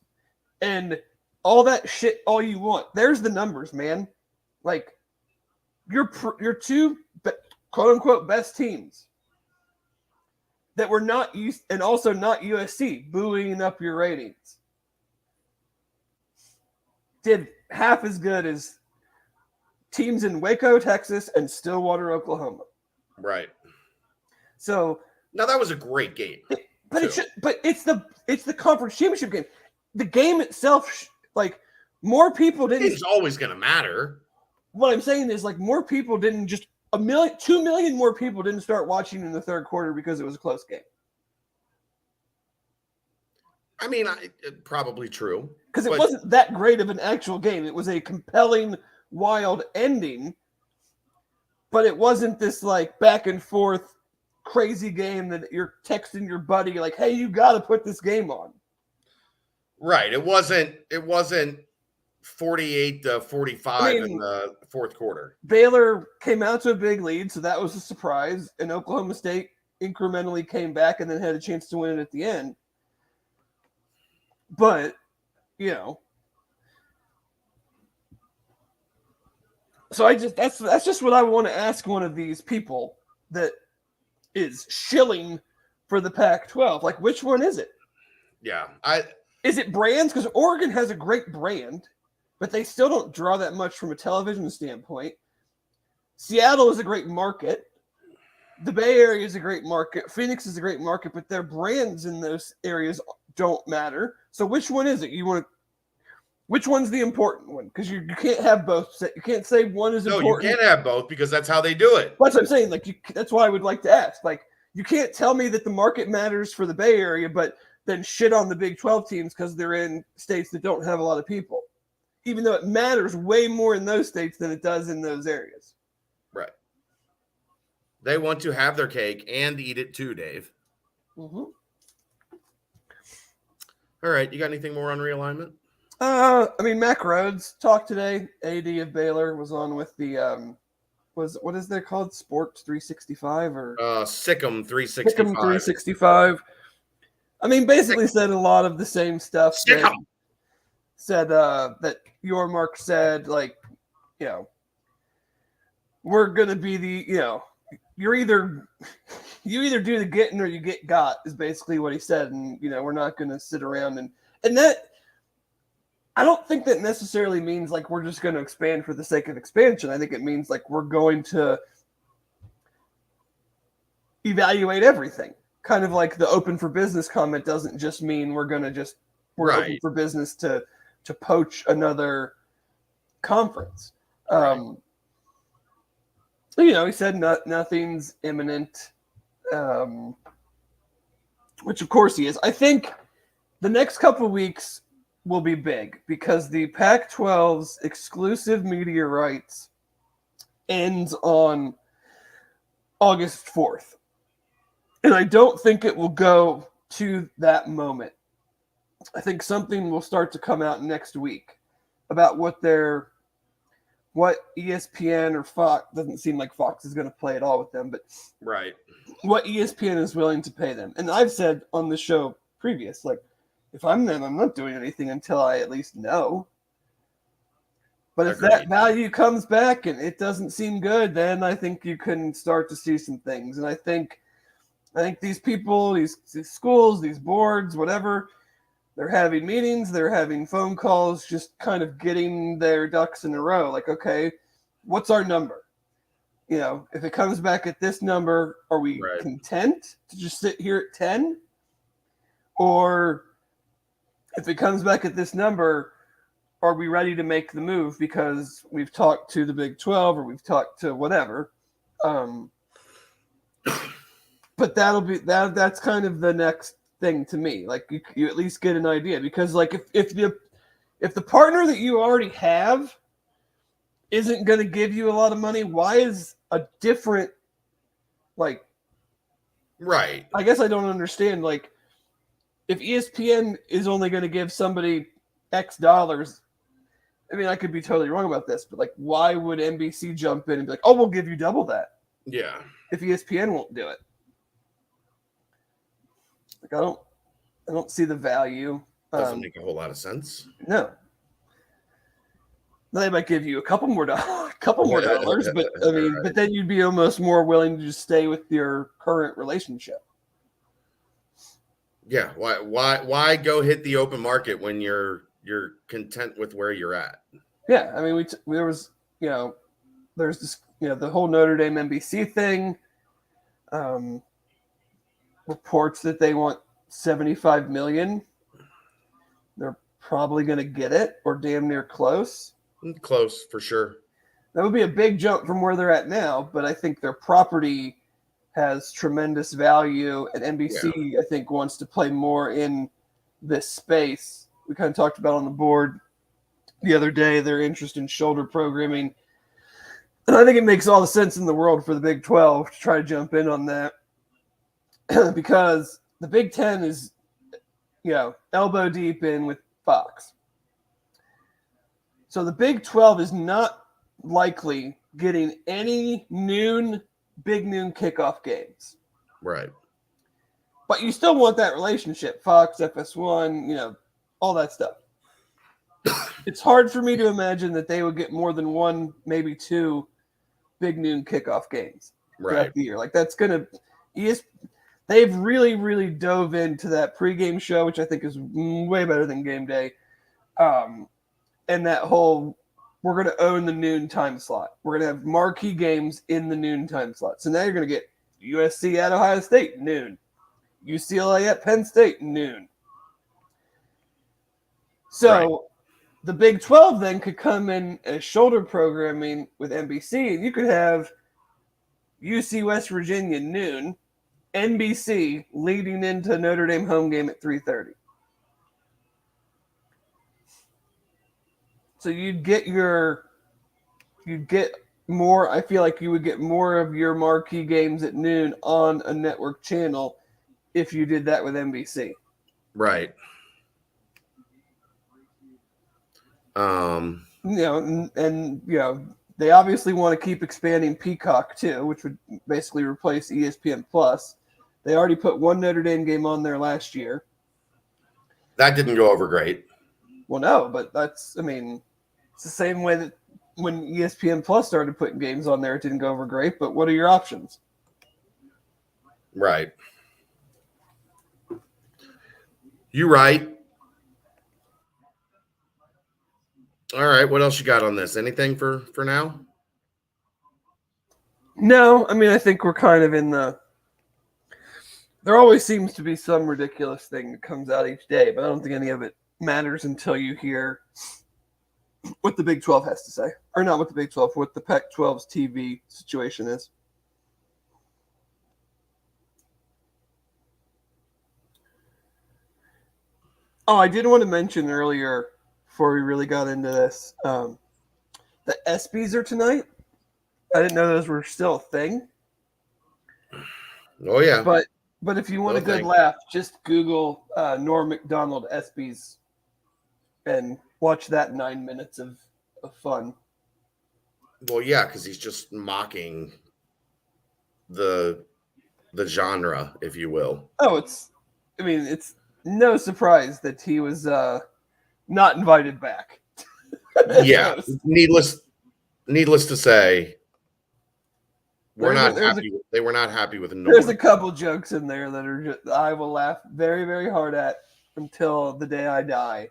and all that shit all you want. There's the numbers, man. Like your two quote unquote best teams that were not used and also not USC booing up your ratings did half as good as teams in Waco, Texas, and Stillwater, Oklahoma. Right. So now that was a great game, but it's the conference championship game. The game itself, like more people didn't. It's always going to matter. What I'm saying is, like more people didn't just 2 million more people didn't start watching in the third quarter because it was a close game. I mean, probably true. Because it wasn't that great of an actual game. It was a compelling, wild ending, but it wasn't this like back and forth crazy game that you're texting your buddy like, "Hey, you got to put this game on." Right. It wasn't 48-45 in the fourth quarter. Baylor came out to a big lead, so that was a surprise, and Oklahoma State incrementally came back and then had a chance to win it at the end. But, so that's just what I want to ask one of these people that is shilling for the Pac-12. Like, which one is it? Yeah. Is it brands? Because Oregon has a great brand, but they still don't draw that much from a television standpoint. Seattle is a great market. The Bay Area is a great market. Phoenix is a great market, but their brands in those areas don't matter. So which one is it? Which one's the important one? Because you can't have both. You can't say one is important. No, you can't have both because that's how they do it. That's what I'm saying. Like that's why I would like to ask. Like you can't tell me that the market matters for the Bay Area, but then shit on the Big 12 teams because they're in states that don't have a lot of people, even though it matters way more in those states than it does in those areas. Right. They want to have their cake and eat it too, Dave. Mm-hmm. All right. You got anything more on realignment? I mean, Mac Rhodes talked today. AD of Baylor was on with the what is that called? Sports 365 or Sick'em 365. Sick'em 365. I mean, basically said a lot of the same stuff. Said that your Mark said, like, we're gonna be the, you either do the getting or you get got is basically what he said, and we're not gonna sit around and that. I don't think that necessarily means like we're just going to expand for the sake of expansion. I think it means like we're going to evaluate everything. Kind of like the open for business comment doesn't just mean we're open for business to poach another conference. Right. He said nothing's imminent, which of course he is. I think the next couple of weeks will be big because the Pac-12's exclusive media rights ends on August 4th. And I don't think it will go to that moment. I think something will start to come out next week about what ESPN or Fox, doesn't seem like Fox is going to play at all with them, but right, what ESPN is willing to pay them. And I've said on the show previous, like, if I'm them, I'm not doing anything until I at least know. But if that value comes back and it doesn't seem good, then I think you can start to see some things. And I think these people, these schools, these boards, whatever, they're having meetings, they're having phone calls, just kind of getting their ducks in a row. Like, okay, what's our number? If it comes back at this number, are we content to just sit here at 10? Or if it comes back at this number, are we ready to make the move because we've talked to the Big 12 or we've talked to whatever? But that's kind of the next thing to me. Like you at least get an idea because like if the partner that you already have isn't going to give you a lot of money, why is a different like? Right. I guess I don't understand. Like, if ESPN is only going to give somebody X dollars I mean, I could be totally wrong about this, but like, why would NBC jump in and be like, "Oh, we'll give you double that"? Yeah. If ESPN won't do it, like, I don't see the value. Doesn't make a whole lot of sense. No. They might give you a couple more dollars, but I mean, Right. but then you'd be almost more willing to just stay with your current relationship. Yeah. Why go hit the open market when you're content with where you're at? Yeah, I mean, there was, there's this, the whole Notre Dame NBC thing. Reports that they want $75 million. They're probably going to get it or damn near close. Close for sure. That would be a big jump from where they're at now, but I think their property has tremendous value, and NBC, I think, wants to play more in this space. We kind of talked about on the board the other day their interest in shoulder programming, and I think it makes all the sense in the world for the Big 12 to try to jump in on that because the Big 10 is, elbow deep in with Fox. So the Big 12 is not likely getting any big noon kickoff games. Right. But you still want that relationship, Fox, FS1, all that stuff. It's hard for me to imagine that they would get more than one, maybe two big noon kickoff games throughout the year. Like that's going to they've really, really dove into that pregame show, which I think is way better than game day. And that whole, we're going to own the noon time slot. We're going to have marquee games in the noon time slot. So now you're going to get USC at Ohio State, noon. UCLA at Penn State, noon. So the Big 12 then could come in as shoulder programming with NBC, and you could have UC West Virginia, noon, NBC leading into Notre Dame home game at 3:30. So you'd get more. I feel like you would get more of your marquee games at noon on a network channel if you did that with NBC. Right. They obviously want to keep expanding Peacock too, which would basically replace ESPN Plus. They already put one Notre Dame game on there last year. That didn't go over great. Well, no, but it's the same way that when ESPN Plus started putting games on there, it didn't go over great. But what are your options? Right. You're right. All right. What else you got on this? Anything for now? No, I think we're kind of in the. There always seems to be some ridiculous thing that comes out each day, but I don't think any of it matters until you hear what the Big 12 has to say. Or not what the Big 12, what the Pac-12's TV situation is. Oh, I did want to mention earlier, before we really got into this, the ESPYs are tonight. I didn't know those were still a thing. Oh, yeah. But if you want a good laugh, just Google Norm Macdonald ESPYs and watch that 9 minutes of fun. Well, yeah, because he's just mocking the genre, if you will. Oh, it's no surprise that he was not invited back. Yeah, needless to say, they were not happy with Norm. There's a couple jokes in there that are just, I will laugh very, very hard at until the day I die.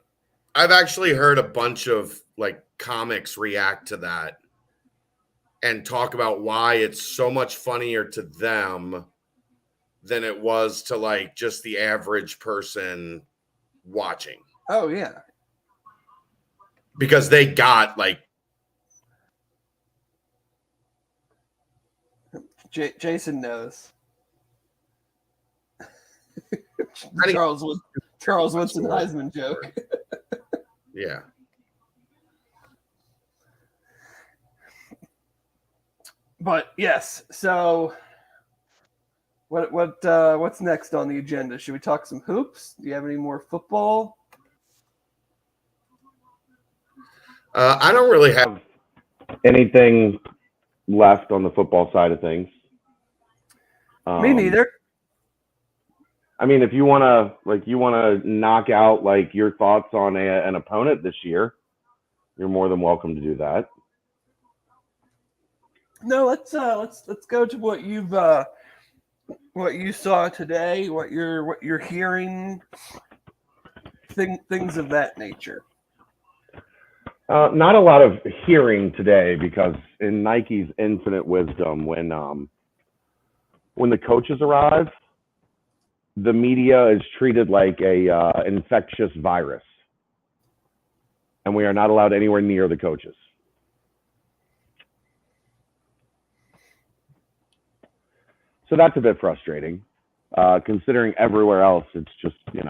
I've actually heard a bunch of comics react to that and talk about why it's so much funnier to them than it was to just the average person watching. Oh yeah. Because they got Jason knows. Charles Woodson Heisman joke. Yeah. But yes, so what's next on the agenda? Should we talk some hoops? Do you have any more football? I don't really have anything left on the football side of things. Me neither. I mean, if you want to knock out like your thoughts on an opponent this year, you're more than welcome to do that. No, let's go to what you saw today, what you're hearing, things of that nature. Not a lot of hearing today because in Nike's infinite wisdom, when the coaches arrive, the media is treated like a infectious virus, and we are not allowed anywhere near the coaches. So that's a bit frustrating, considering everywhere else it's just, Can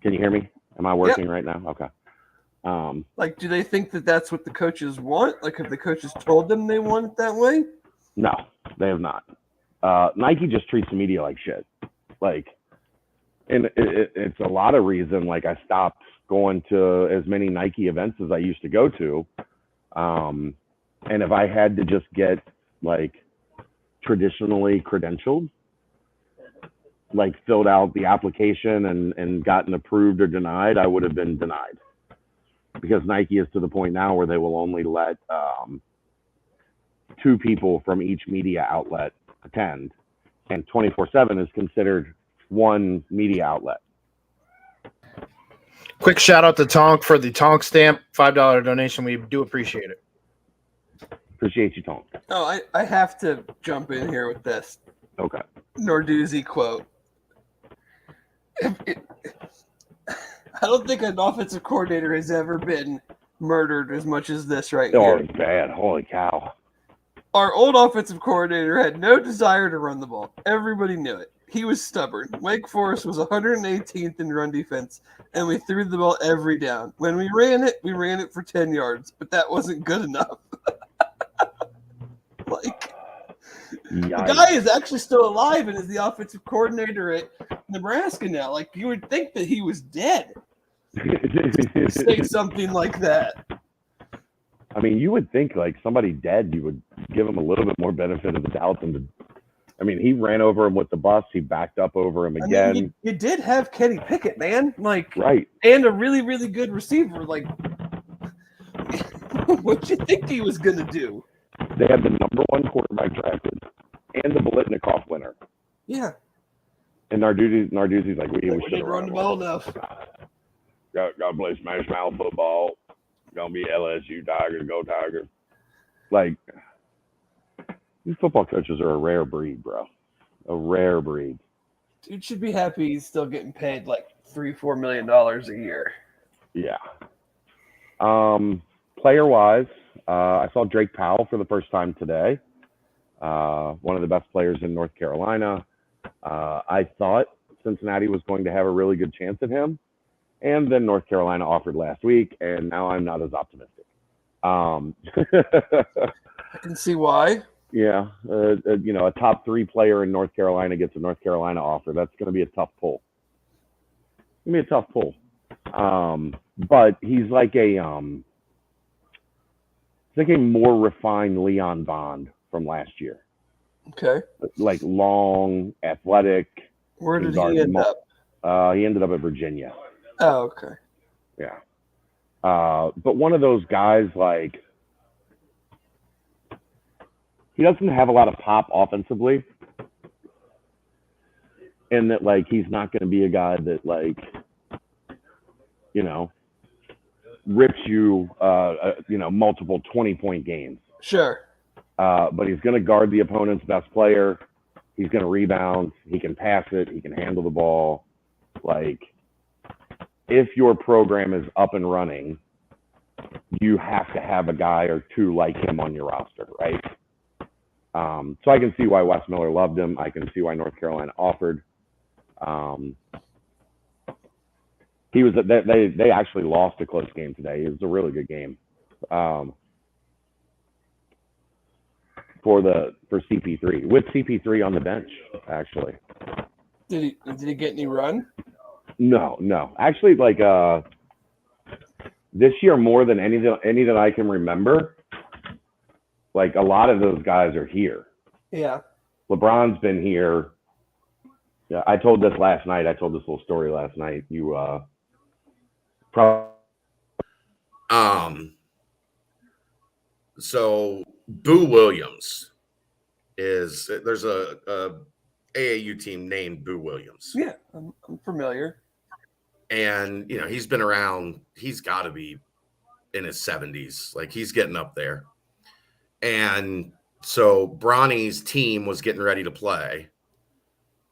you hear me? Am I working right now? Okay. Like, do they think that that's what the coaches want? Like, have the coaches told them they want it that way? No, they have not. Nike just treats the media like shit. Like, and it's a lot of reason. Like, I stopped going to as many Nike events as I used to go to. And if I had to just get like traditionally credentialed, like filled out the application and gotten approved or denied, I would have been denied. Because Nike is to the point now where they will only let 2 people from each media outlet attend, and 24/7 is considered one media outlet. Quick shout out to Tonk for the Tonk stamp, $5 donation. We do appreciate it. Appreciate you, Tonk. Oh, I have to jump in here with this. Okay. Narduzzi quote. I don't think an offensive coordinator has ever been murdered as much as this right Oh, here. it's bad. Holy cow. Our old offensive coordinator had no desire to run the ball. Everybody knew it. He was stubborn. Wake Forest was 118th in run defense, and we threw the ball every down. When we ran it for 10 yards, but that wasn't good enough. Like, Yikes. the guy is actually still alive and is the offensive coordinator at Nebraska now. Like, you would think that he was dead. Say something like that. I mean, you would think like somebody dead, you would give him a little bit more benefit of the doubt than I mean, he ran over him with the bus. He backed up over him again. I mean, you did have Kenny Pickett, man. Like, right. And a really, really good receiver. Like, what you think he was going to do? They had the number 1 quarterback drafted and the Bolitnikoff winner. Yeah. And Narduzzi's like, we didn't should run the ball enough. Got to play smash mouth football. Gonna be LSU Tigers, go Tigers. Like, these football coaches are a rare breed, bro. A rare breed. Dude should be happy he's still getting paid like $3-4 million a year. Yeah. Player wise, I saw Drake Powell for the first time today. One of the best players in North Carolina. I thought Cincinnati was going to have a really good chance at him. And then North Carolina offered last week, and now I'm not as optimistic. I can see why. Yeah, a top 3 player in North Carolina gets a North Carolina offer. That's going to be a tough pull. It's going to be a tough pull. But he's like a more refined Leon Bond from last year. Okay. Like long, athletic. Where did he end up? He ended up at Virginia. Oh, okay. Yeah. But one of those guys, like, he doesn't have a lot of pop offensively. And that, like, he's not going to be a guy that, like, rips you, multiple 20-point games. Sure. But he's going to guard the opponent's best player. He's going to rebound. He can pass it. He can handle the ball. Like, if your program is up and running, you have to have a guy or 2 like him on your roster, right? So I can see why Wes Miller loved him. I can see why North Carolina offered. They actually lost a close game today. It was a really good game for CP3 with CP3 on the bench. Actually, did he get any run? No. Actually, like this year more than any that I can remember, like a lot of those guys are here. Yeah. LeBron's been here. Yeah, I told this last night. I told this little story last night. You probably. So Boo Williams there's a AAU team named Boo Williams. Yeah, I'm familiar. And, he's been around. He's got to be in his 70s. Like, he's getting up there. And so Bronny's team was getting ready to play.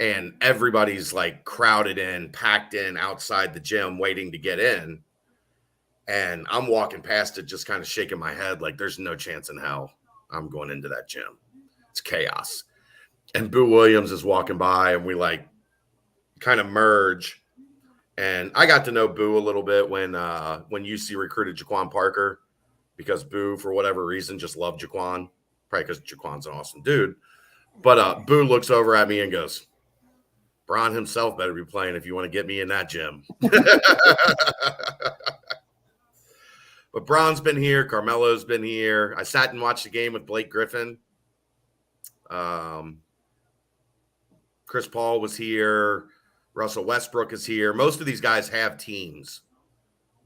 And everybody's, like, crowded in, packed in outside the gym waiting to get in. And I'm walking past it just kind of shaking my head like there's no chance in hell I'm going into that gym. It's chaos. And Boo Williams is walking by, and we, like, kind of merge. And I got to know Boo a little bit when UC recruited Jaquan Parker, because Boo, for whatever reason, just loved Jaquan, probably because Jaquan's an awesome dude. But Boo looks over at me and goes, Bron himself better be playing if you want to get me in that gym. But Bron's been here. Carmelo's been here. I sat and watched the game with Blake Griffin. Chris Paul was here. Russell Westbrook is here. Most of these guys have teams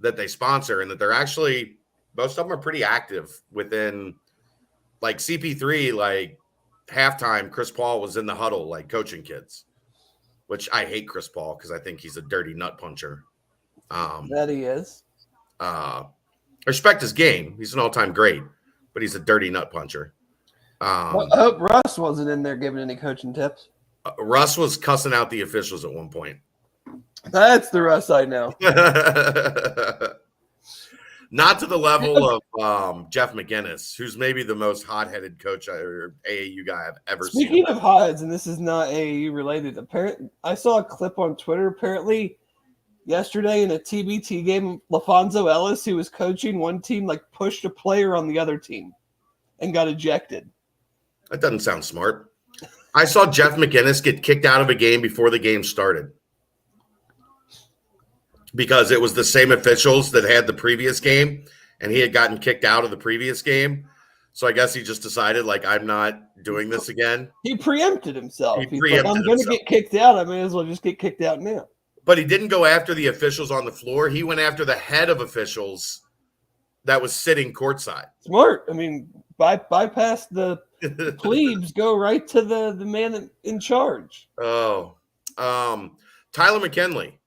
that they sponsor, and that they're actually, most of them are pretty active within, like CP3, like halftime, Chris Paul was in the huddle, like coaching kids, which I hate Chris Paul because I think he's a dirty nut puncher. That he is. I respect his game. He's an all-time great, but he's a dirty nut puncher. I hope Russ wasn't in there giving any coaching tips. Russ was cussing out the officials at one point. That's the Russ I know. Not to the level of Jeff McGinnis, who's maybe the most hot-headed coach or AAU guy I've ever seen. Speaking of hotheads, and this is not AAU related, I saw a clip on Twitter apparently yesterday in a TBT game. LaFonso Ellis, who was coaching one team, like pushed a player on the other team and got ejected. That doesn't sound smart. I saw Jeff McGinnis get kicked out of a game before the game started because it was the same officials that had the previous game, and he had gotten kicked out of the previous game. So I guess he just decided, like, I'm not doing this again. He preempted himself. He's like, I'm going to get kicked out. I may as well just get kicked out now. But he didn't go after the officials on the floor. He went after the head of officials that was sitting courtside. Smart. I mean, bypass the plebes, go right to the man in charge. Oh, Tyler McKinley.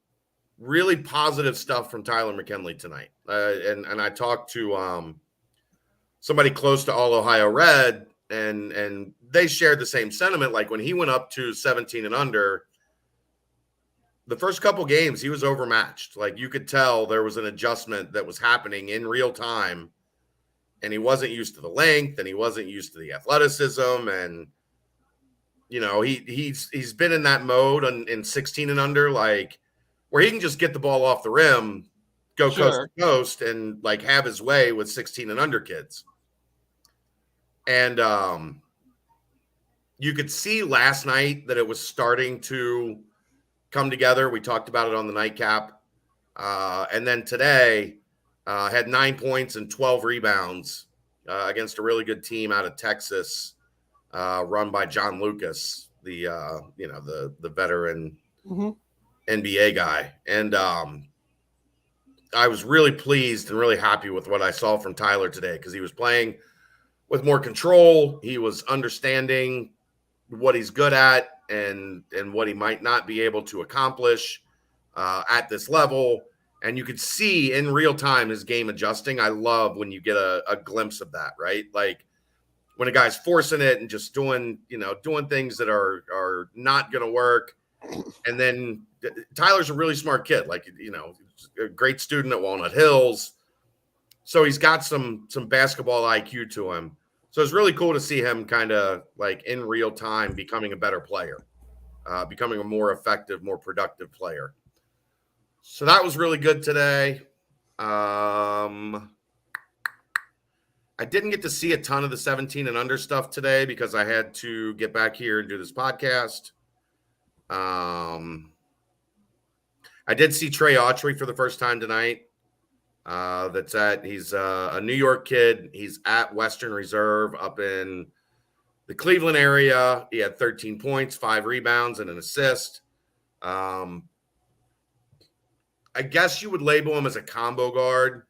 Really positive stuff from Tyler McKinley tonight. And I talked to somebody close to All Ohio Red, and they shared the same sentiment. Like, when he went up to 17 and under, the first couple games, he was overmatched. Like, you could tell there was an adjustment that was happening in real time, and he wasn't used to the length, and he wasn't used to the athleticism. And, he's been in that mode in 16 and under, like, where he can just get the ball off the rim, go coast to coast, and, like, have his way with 16 and under kids. And you could see last night that it was starting to come together. We talked about it on the nightcap. And then today had 9 points and 12 rebounds against a really good team out of Texas, run by John Lucas, the veteran NBA guy. And I was really pleased and really happy with what I saw from Tyler today, because he was playing with more control. He was understanding what he's good at and what he might not be able to accomplish at this level. And you could see in real time his game adjusting. I love when you get a glimpse of that, right? Like, when a guy's forcing it and just doing things that are not going to work. And then Tyler's a really smart kid, like, a great student at Walnut Hills. So he's got some basketball IQ to him. So it's really cool to see him kind of, like, in real time becoming a better player, becoming a more effective, more productive player. So that was really good today. I didn't get to see a ton of the 17 and under stuff today because I had to get back here and do this podcast. I did see Trey Autry for the first time tonight. He's a New York kid. He's at Western Reserve up in the Cleveland area. He had 13 points, 5 rebounds, and an assist. I guess you would label him as a combo guard.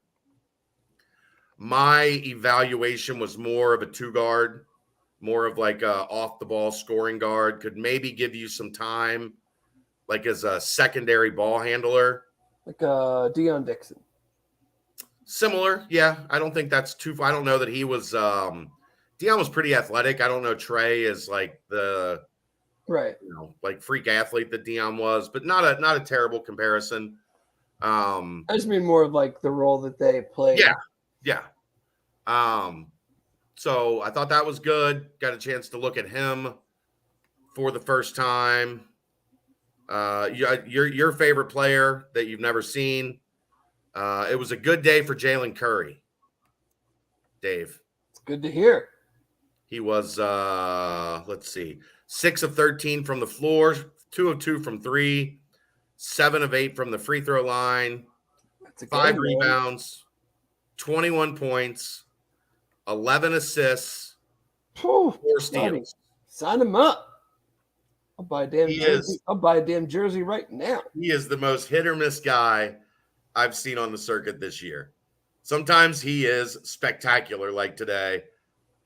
My evaluation was more of a 2 guard, more of like a off the ball scoring guard, could maybe give you some time, like as a secondary ball handler. Like Deion Dixon. Similar, yeah. I don't think that's too. I don't know that he was. Deion was pretty athletic. I don't know Trey is like the right, like freak athlete that Deion was, but not a terrible comparison. I just mean more of like the role that they played. Yeah. So I thought that was good. Got a chance to look at him for the first time. Your favorite player that you've never seen. It was a good day for Jalen Curry. Dave. It's good to hear. He was, 6 of 13 from the floor, 2 of 2 from 3, 7 of 8 from the free throw line, 5 rebounds, 21 points, 11 assists, 4 steals. Sign him up. I'll buy a damn jersey. I'll buy a damn jersey right now. He is the most hit or miss guy I've seen on the circuit this year. Sometimes he is spectacular, like today,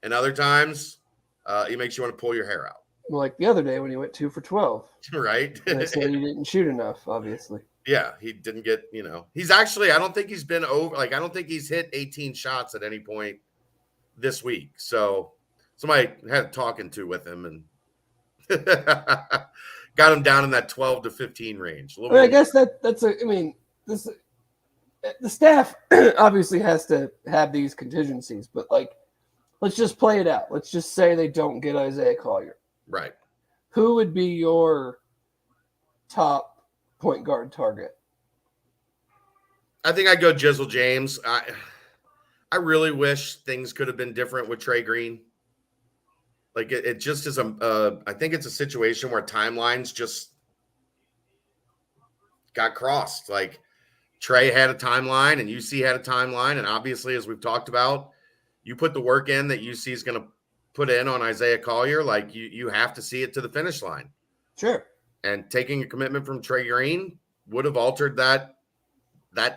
and other times he makes you want to pull your hair out. Well, like the other day when he went 2 for 12. Right. And I said he didn't shoot enough, obviously. Yeah, he didn't get, he's actually, I don't think he's been over, I don't think he's hit 18 shots at any point this week. So somebody had a talking to with him and got him down in that 12 to 15 range. I guess the staff obviously has to have these contingencies, but like, let's just play it out. Let's just say they don't get Isaiah Collier. Right. Who would be your top point guard target? I think I'd go Jizzle James. I really wish things could have been different with Trey Green. Like it just is I think it's a situation where timelines just got crossed. Like Trey had a timeline and UC had a timeline. And obviously, as we've talked about, you put the work in that UC is going to put in on Isaiah Collier. Like you have to see it to the finish line. Sure. And taking a commitment from Trey Green would have altered that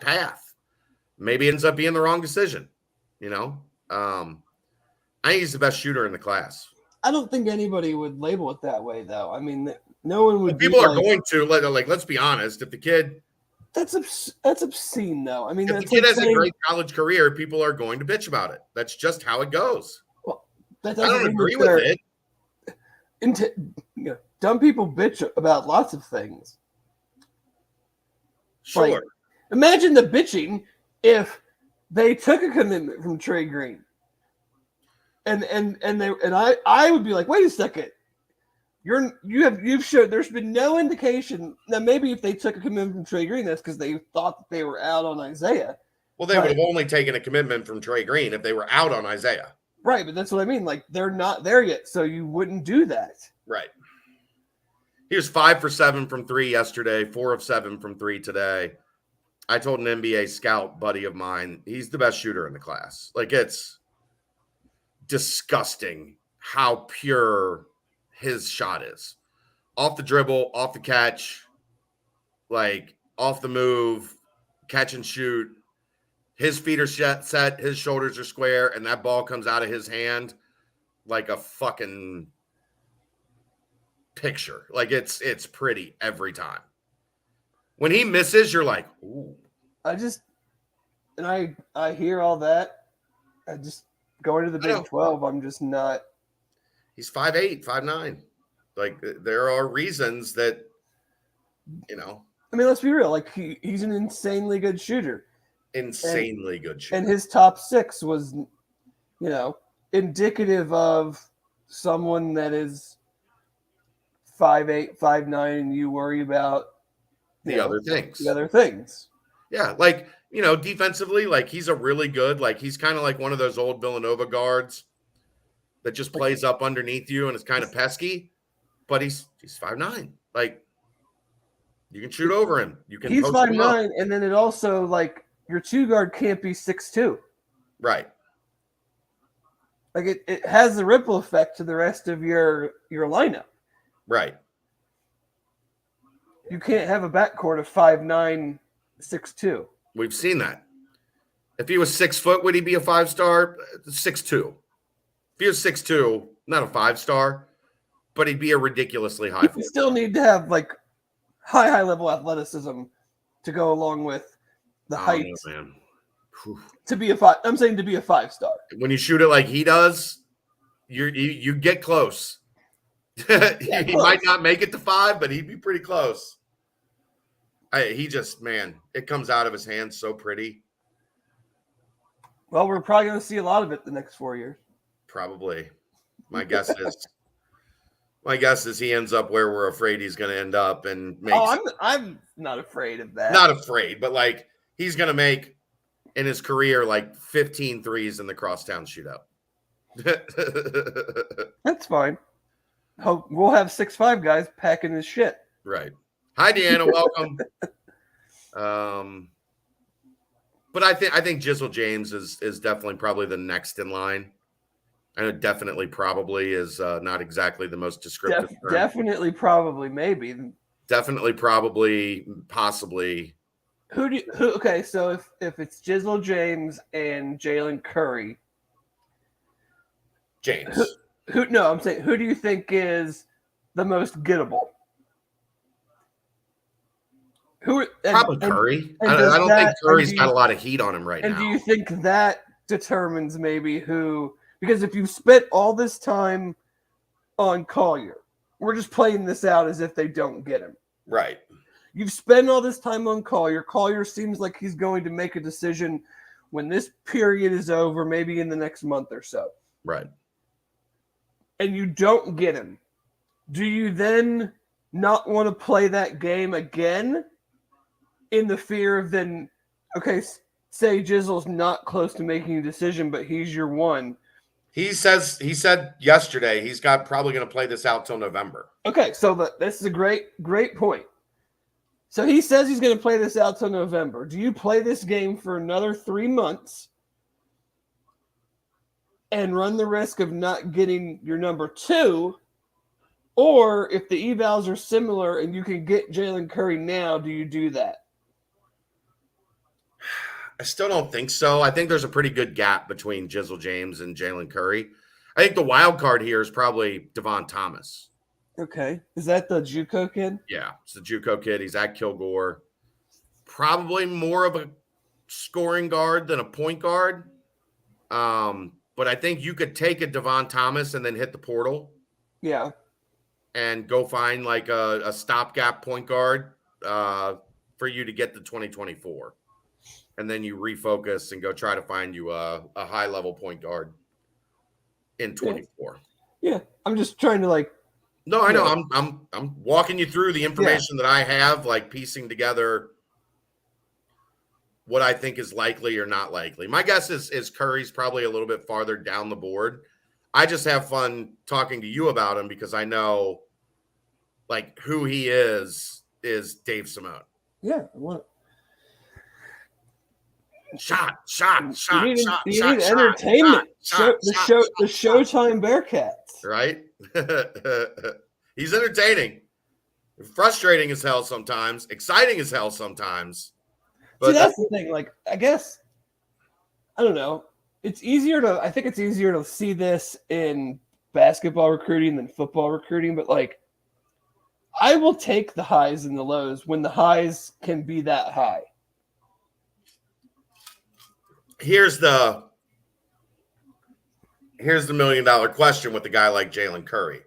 path. Maybe it ends up being the wrong decision. I think he's the best shooter in the class. I don't think anybody would label it that way, though. I mean, no one would. People are going to let's be honest. If the kid, that's obscene, though. I mean, if the kid has a great college career, people are going to bitch about it. That's just how it goes. Well, I don't agree with it. Dumb people bitch about lots of things. Sure. Like, imagine the bitching if they took a commitment from Trey Green. And I would be like, wait a second. You've showed there's been no indication. Now maybe if they took a commitment from Trey Green, that's because they thought that they were out on Isaiah. Well, they would have only taken a commitment from Trey Green if they were out on Isaiah. Right, but that's what I mean. Like they're not there yet, so you wouldn't do that. Right. He was 5 for 7 from 3 yesterday, 4 of 7 from 3 today. I told an NBA scout buddy of mine, he's the best shooter in the class. Like it's disgusting how pure his shot is. Off the dribble, off the catch, like off the move, catch and shoot. His feet are set, his shoulders are square, and that ball comes out of his hand like a fucking picture. Like it's pretty every time. When he misses, you're like, ooh. I hear all that. I just going to the Big 12, I'm just not. He's 5'8", 5'9". Like there are reasons that, I mean, let's be real. Like he's an insanely good shooter. Insanely good shooter. And his top 6 was, indicative of someone that is 5'8", 5'9", and you worry about the other things. Yeah, like, defensively, like he's a really good, like he's kind of like one of those old Villanova guards that just plays up underneath you and is kind of pesky, but he's 5'9". Like you can shoot over him. You can. He's 5'9", and then it also like your 2 guard can't be 6'2". Right. Like it has a ripple effect to the rest of your lineup. Right. You can't have a backcourt of 5'9", 6'2". We've seen that. If he was 6 foot, would he be a 5-star? 6'2". If he was 6'2", not a 5-star, but he'd be a ridiculously high. You still need to have like high level athleticism to go along with the height. Man. To be a 5, I'm saying to be a 5-star. When you shoot it like he does, you get close. He might not make it to 5, but he'd be pretty close. He just, man, it comes out of his hands so pretty. Well, we're probably going to see a lot of it the next 4 years. Probably. My guess is he ends up where we're afraid he's going to end up and makes. Oh, I'm not afraid of that. Not afraid, but like he's going to make in his career like 15 threes in the crosstown shootout. That's fine. Hope we'll have 6'5" guys packing his shit. Right. Hi, Deanna. Welcome. But I think Jizzle James is definitely probably the next in line. I know definitely probably is not exactly the most descriptive term. Definitely probably maybe. Definitely probably possibly. Okay, so if it's Jizzle James and Jalen Curry. James. I'm saying who do you think is the most gettable? Probably Curry. I don't think Curry's got a lot of heat on him right now. And do you think that determines maybe who? Because if you've spent all this time on Collier, we're just playing this out as if they don't get him. Right. You've spent all this time on Collier. Collier seems like he's going to make a decision when this period is over, maybe in the next month or so. Right. And you don't get him. Do you then not want to play that game again in the fear of then, okay, say Jizzle's not close to making a decision, but he's your one. He said yesterday he's probably going to play this out till November. Okay, so this is a great point. So he says he's going to play this out till November. Do you play this game for another 3 months and run the risk of not getting your number 2? Or if the evals are similar and you can get Jalen Curry now, do you do that? I still don't think so. I think there's a pretty good gap between Jizzle James and Jalen Curry. I think the wild card here is probably Devon Thomas. Okay. Is that the JUCO kid? Yeah, it's the JUCO kid. He's at Kilgore. Probably more of a scoring guard than a point guard. But I think you could take a Devon Thomas and then hit the portal. Yeah. And go find like a stopgap point guard for you to get to 2024. And then you refocus and go try to find you a high-level point guard in 24. Yeah. I'm just trying to No, I know. I'm walking you through the information that I have, like piecing together what I think is likely or not likely. My guess is Curry's probably a little bit farther down the board. I just have fun talking to you about him because I know like who he is Dave Simone. Yeah. Shot. You need entertainment. The Showtime Bearcats. Right? He's entertaining. Frustrating as hell sometimes. Exciting as hell sometimes. But see, that's the thing. Like, I guess, I don't know. I think it's easier to see this in basketball recruiting than football recruiting. But, like, I will take the highs and the lows when the highs can be that high. Here's the $1 million question with a guy like Jalen Curry.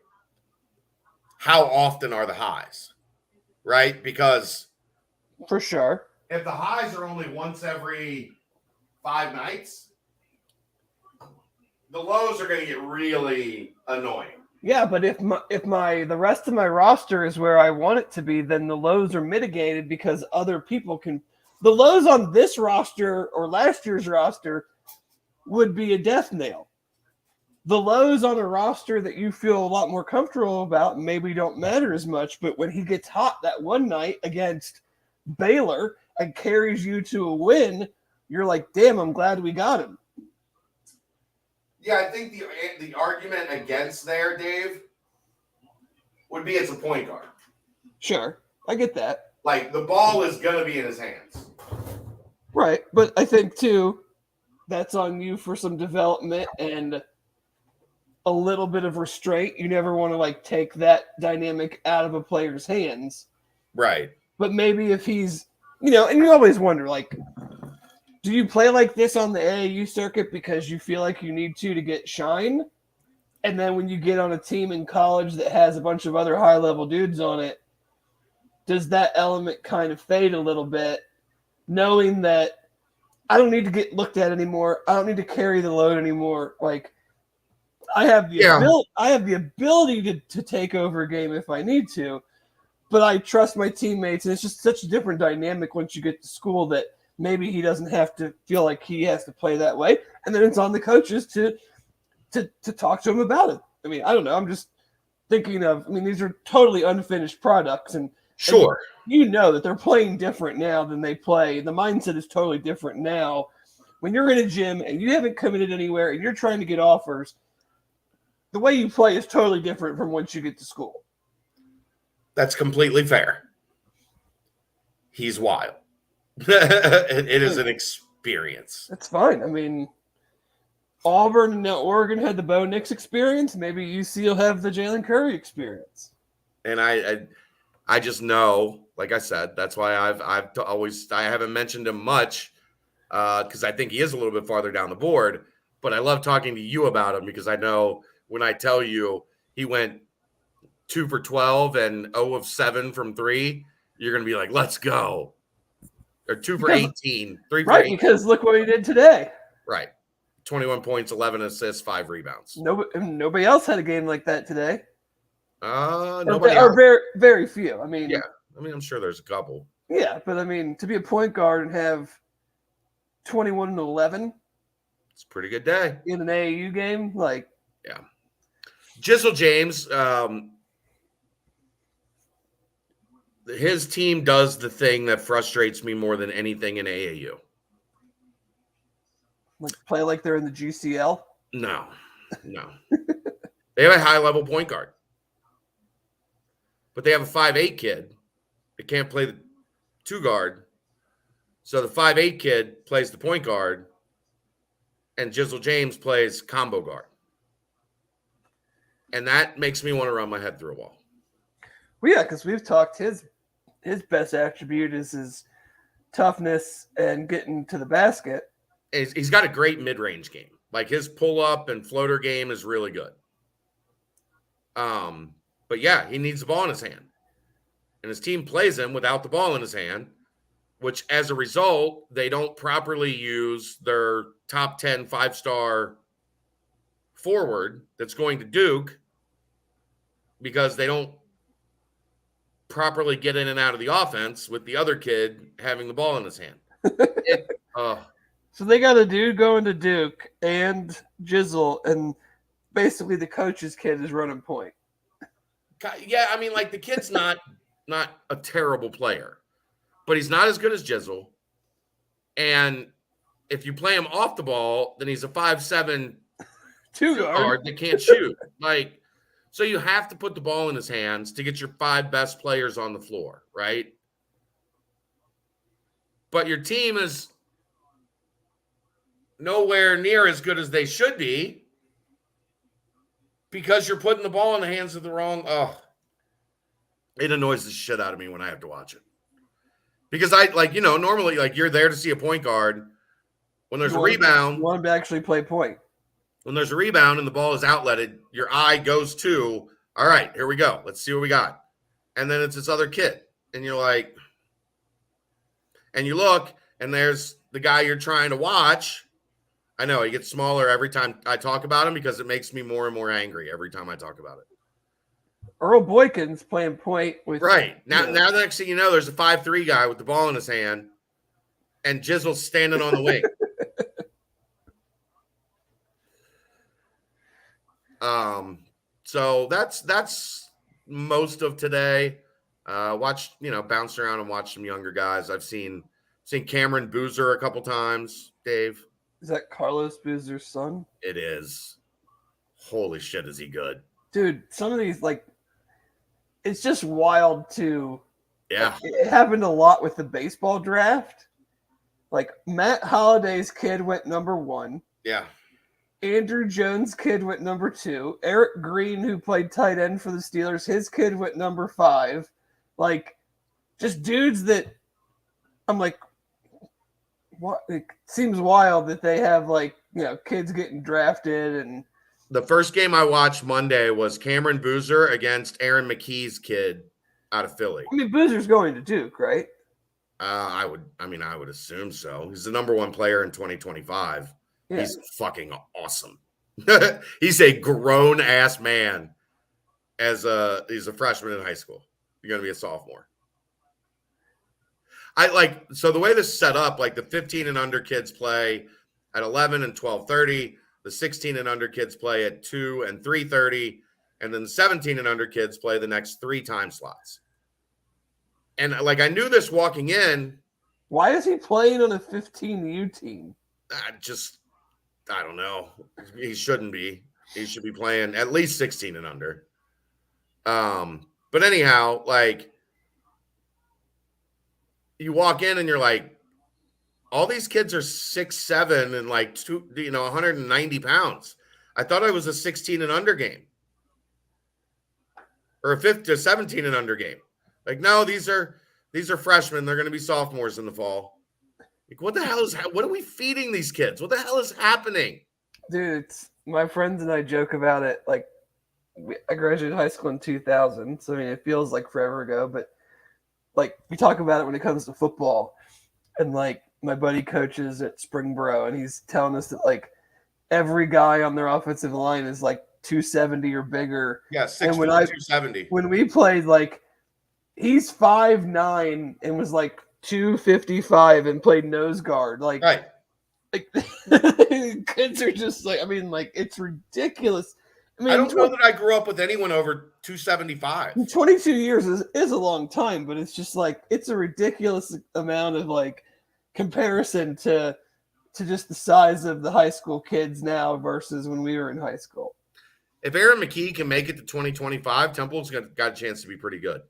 How often are the highs? Right? Because for sure, if the highs are only once every 5 nights, the lows are going to get really annoying. Yeah, but if the rest of my roster is where I want it to be, then the lows are mitigated because other people can. The lows on this roster or last year's roster would be a death nail. The lows on a roster that you feel a lot more comfortable about maybe don't matter as much, but when he gets hot that one night against Baylor and carries you to a win, you're like, damn, I'm glad we got him. Yeah, I think the argument against there, Dave, would be it's a point guard. Sure, I get that. Like, the ball is going to be in his hands. Right, but I think, too, that's on you for some development and a little bit of restraint. You never want to, like, take that dynamic out of a player's hands. Right. But maybe if he's, and you always wonder, like, do you play like this on the AAU circuit because you feel like you need to get shine? And then when you get on a team in college that has a bunch of other high-level dudes on it, does that element kind of fade a little bit, knowing that I don't need to get looked at anymore. I don't need to carry the load anymore. Like, I have the ability to take over a game if I need to, but I trust my teammates, and it's just such a different dynamic once you get to school that maybe he doesn't have to feel like he has to play that way. And then it's on the coaches to talk to him about it. I mean, I don't know. I'm just thinking of, these are totally unfinished products, and sure. And that they're playing different now than they play. The mindset is totally different now. When you're in a gym and you haven't committed anywhere and you're trying to get offers, the way you play is totally different from once you get to school. That's completely fair. He's wild. It is an experience. That's fine. Auburn and now Oregon had the Bo Nix experience. Maybe UC will have the Jalen Curry experience. And I just know, like I said, that's why I haven't mentioned him much because I think he is a little bit farther down the board. But I love talking to you about him because I know when I tell you he went 2 for 12 and 0 of 7 from 3, you're going to be like, let's go. Or 2 for 18, 3 for 18. Because look what he did today. Right. 21 points, 11 assists, 5 rebounds. Nobody else had a game like that today. Nobody or very, very few. Yeah. I'm sure there's a couple. Yeah, but to be a point guard and have 21 and 11. It's a pretty good day. In an AAU game, like. Yeah. Jizzle James, his team does the thing that frustrates me more than anything in AAU. Like play like they're in the GCL? No. They have a high-level point guard. But they have a 5'8" kid that can't play the 2 guard. So the 5'8" kid plays the point guard, and Jizzle James plays combo guard. And that makes me want to run my head through a wall. Well, yeah, because we've talked his best attribute is his toughness and getting to the basket. He's got a great mid-range game. Like his pull-up and floater game is really good. But yeah, he needs the ball in his hand. And his team plays him without the ball in his hand, which as a result, they don't properly use their top 10 5-star forward that's going to Duke because they don't properly get in and out of the offense with the other kid having the ball in his hand. So they got a dude going to Duke and Jizzle, and basically the coach's kid is running point. Yeah, the kid's not a terrible player, but he's not as good as Jizzle. And if you play him off the ball, then he's a 5'7" 2 guard that can't shoot. So you have to put the ball in his hands to get your 5 best players on the floor, right? But your team is nowhere near as good as they should be because you're putting the ball in the hands of the wrong. It annoys the shit out of me when I have to watch it. Because normally you're there to see a point guard. When there's a rebound. You want to actually play point. When there's a rebound and the ball is outletted, your eye goes to, all right, here we go. Let's see what we got. And then it's this other kid. And you're like, and you look, and there's the guy you're trying to watch. I know he gets smaller every time I talk about him because it makes me more and more angry every time I talk about it. Earl Boykins playing point with now the next thing you know, there's a 5'3" guy with the ball in his hand, and Jizzle's standing on the wing. So that's most of today. Bounced around and watched some younger guys. I've seen Seen Cameron Boozer a couple times, Dave. Is that Carlos Boozer's son? It is. Holy shit, is he good? Dude, some of these, like, it's just wild to. Yeah. It happened a lot with the baseball draft. Like, Matt Holliday's kid went number 1. Yeah. Andrew Jones' kid went number 2. Eric Green, who played tight end for the Steelers, his kid went number 5. Like, just dudes that I'm like, what? It seems wild that they have, like, kids getting drafted. And the first game I watched Monday was Cameron Boozer against Aaron McKee's kid out of Philly. I mean, Boozer's going to Duke, right? I would assume so. He's the number 1 player in 2025. Yeah. He's fucking awesome. He's a grown ass man. He's a freshman in high school. You're going to be a sophomore. So the way this is set up, like the 15 and under kids play at 11 and 12:30. The 16 and under kids play at 2 and 3:30. And then the 17 and under kids play the next 3 time slots. And like, I knew this walking in. Why is he playing on a 15U team? I don't know. He shouldn't be. He should be playing at least 16 and under. But anyhow, like, you walk in and you're like, all these kids are 6'7" and like 190 pounds. I thought it was a 16 and under game or a 17 and under game. Like, no, these are freshmen. They're going to be sophomores in the fall. Like, what are we feeding these kids? What the hell is happening? Dude, my friends and I joke about it. Like, I graduated high school in 2000. So, I mean, it feels like forever ago, but like, we talk about it when it comes to football. And like, my buddy coaches at Springboro, and he's telling us that like every guy on their offensive line is like 270 or bigger. Yeah, 270. When we played, like, he's 5'9" and was like 255 and played nose guard. Like, right. Like, kids are just like, I mean, like, it's ridiculous. I mean, I don't know that I grew up with anyone over 275. 22 years is a long time, but it's just like, it's a ridiculous amount of like comparison to just the size of the high school kids now versus when we were in high school. If Aaron McKee can make it to 2025, Temple's got a chance to be pretty good.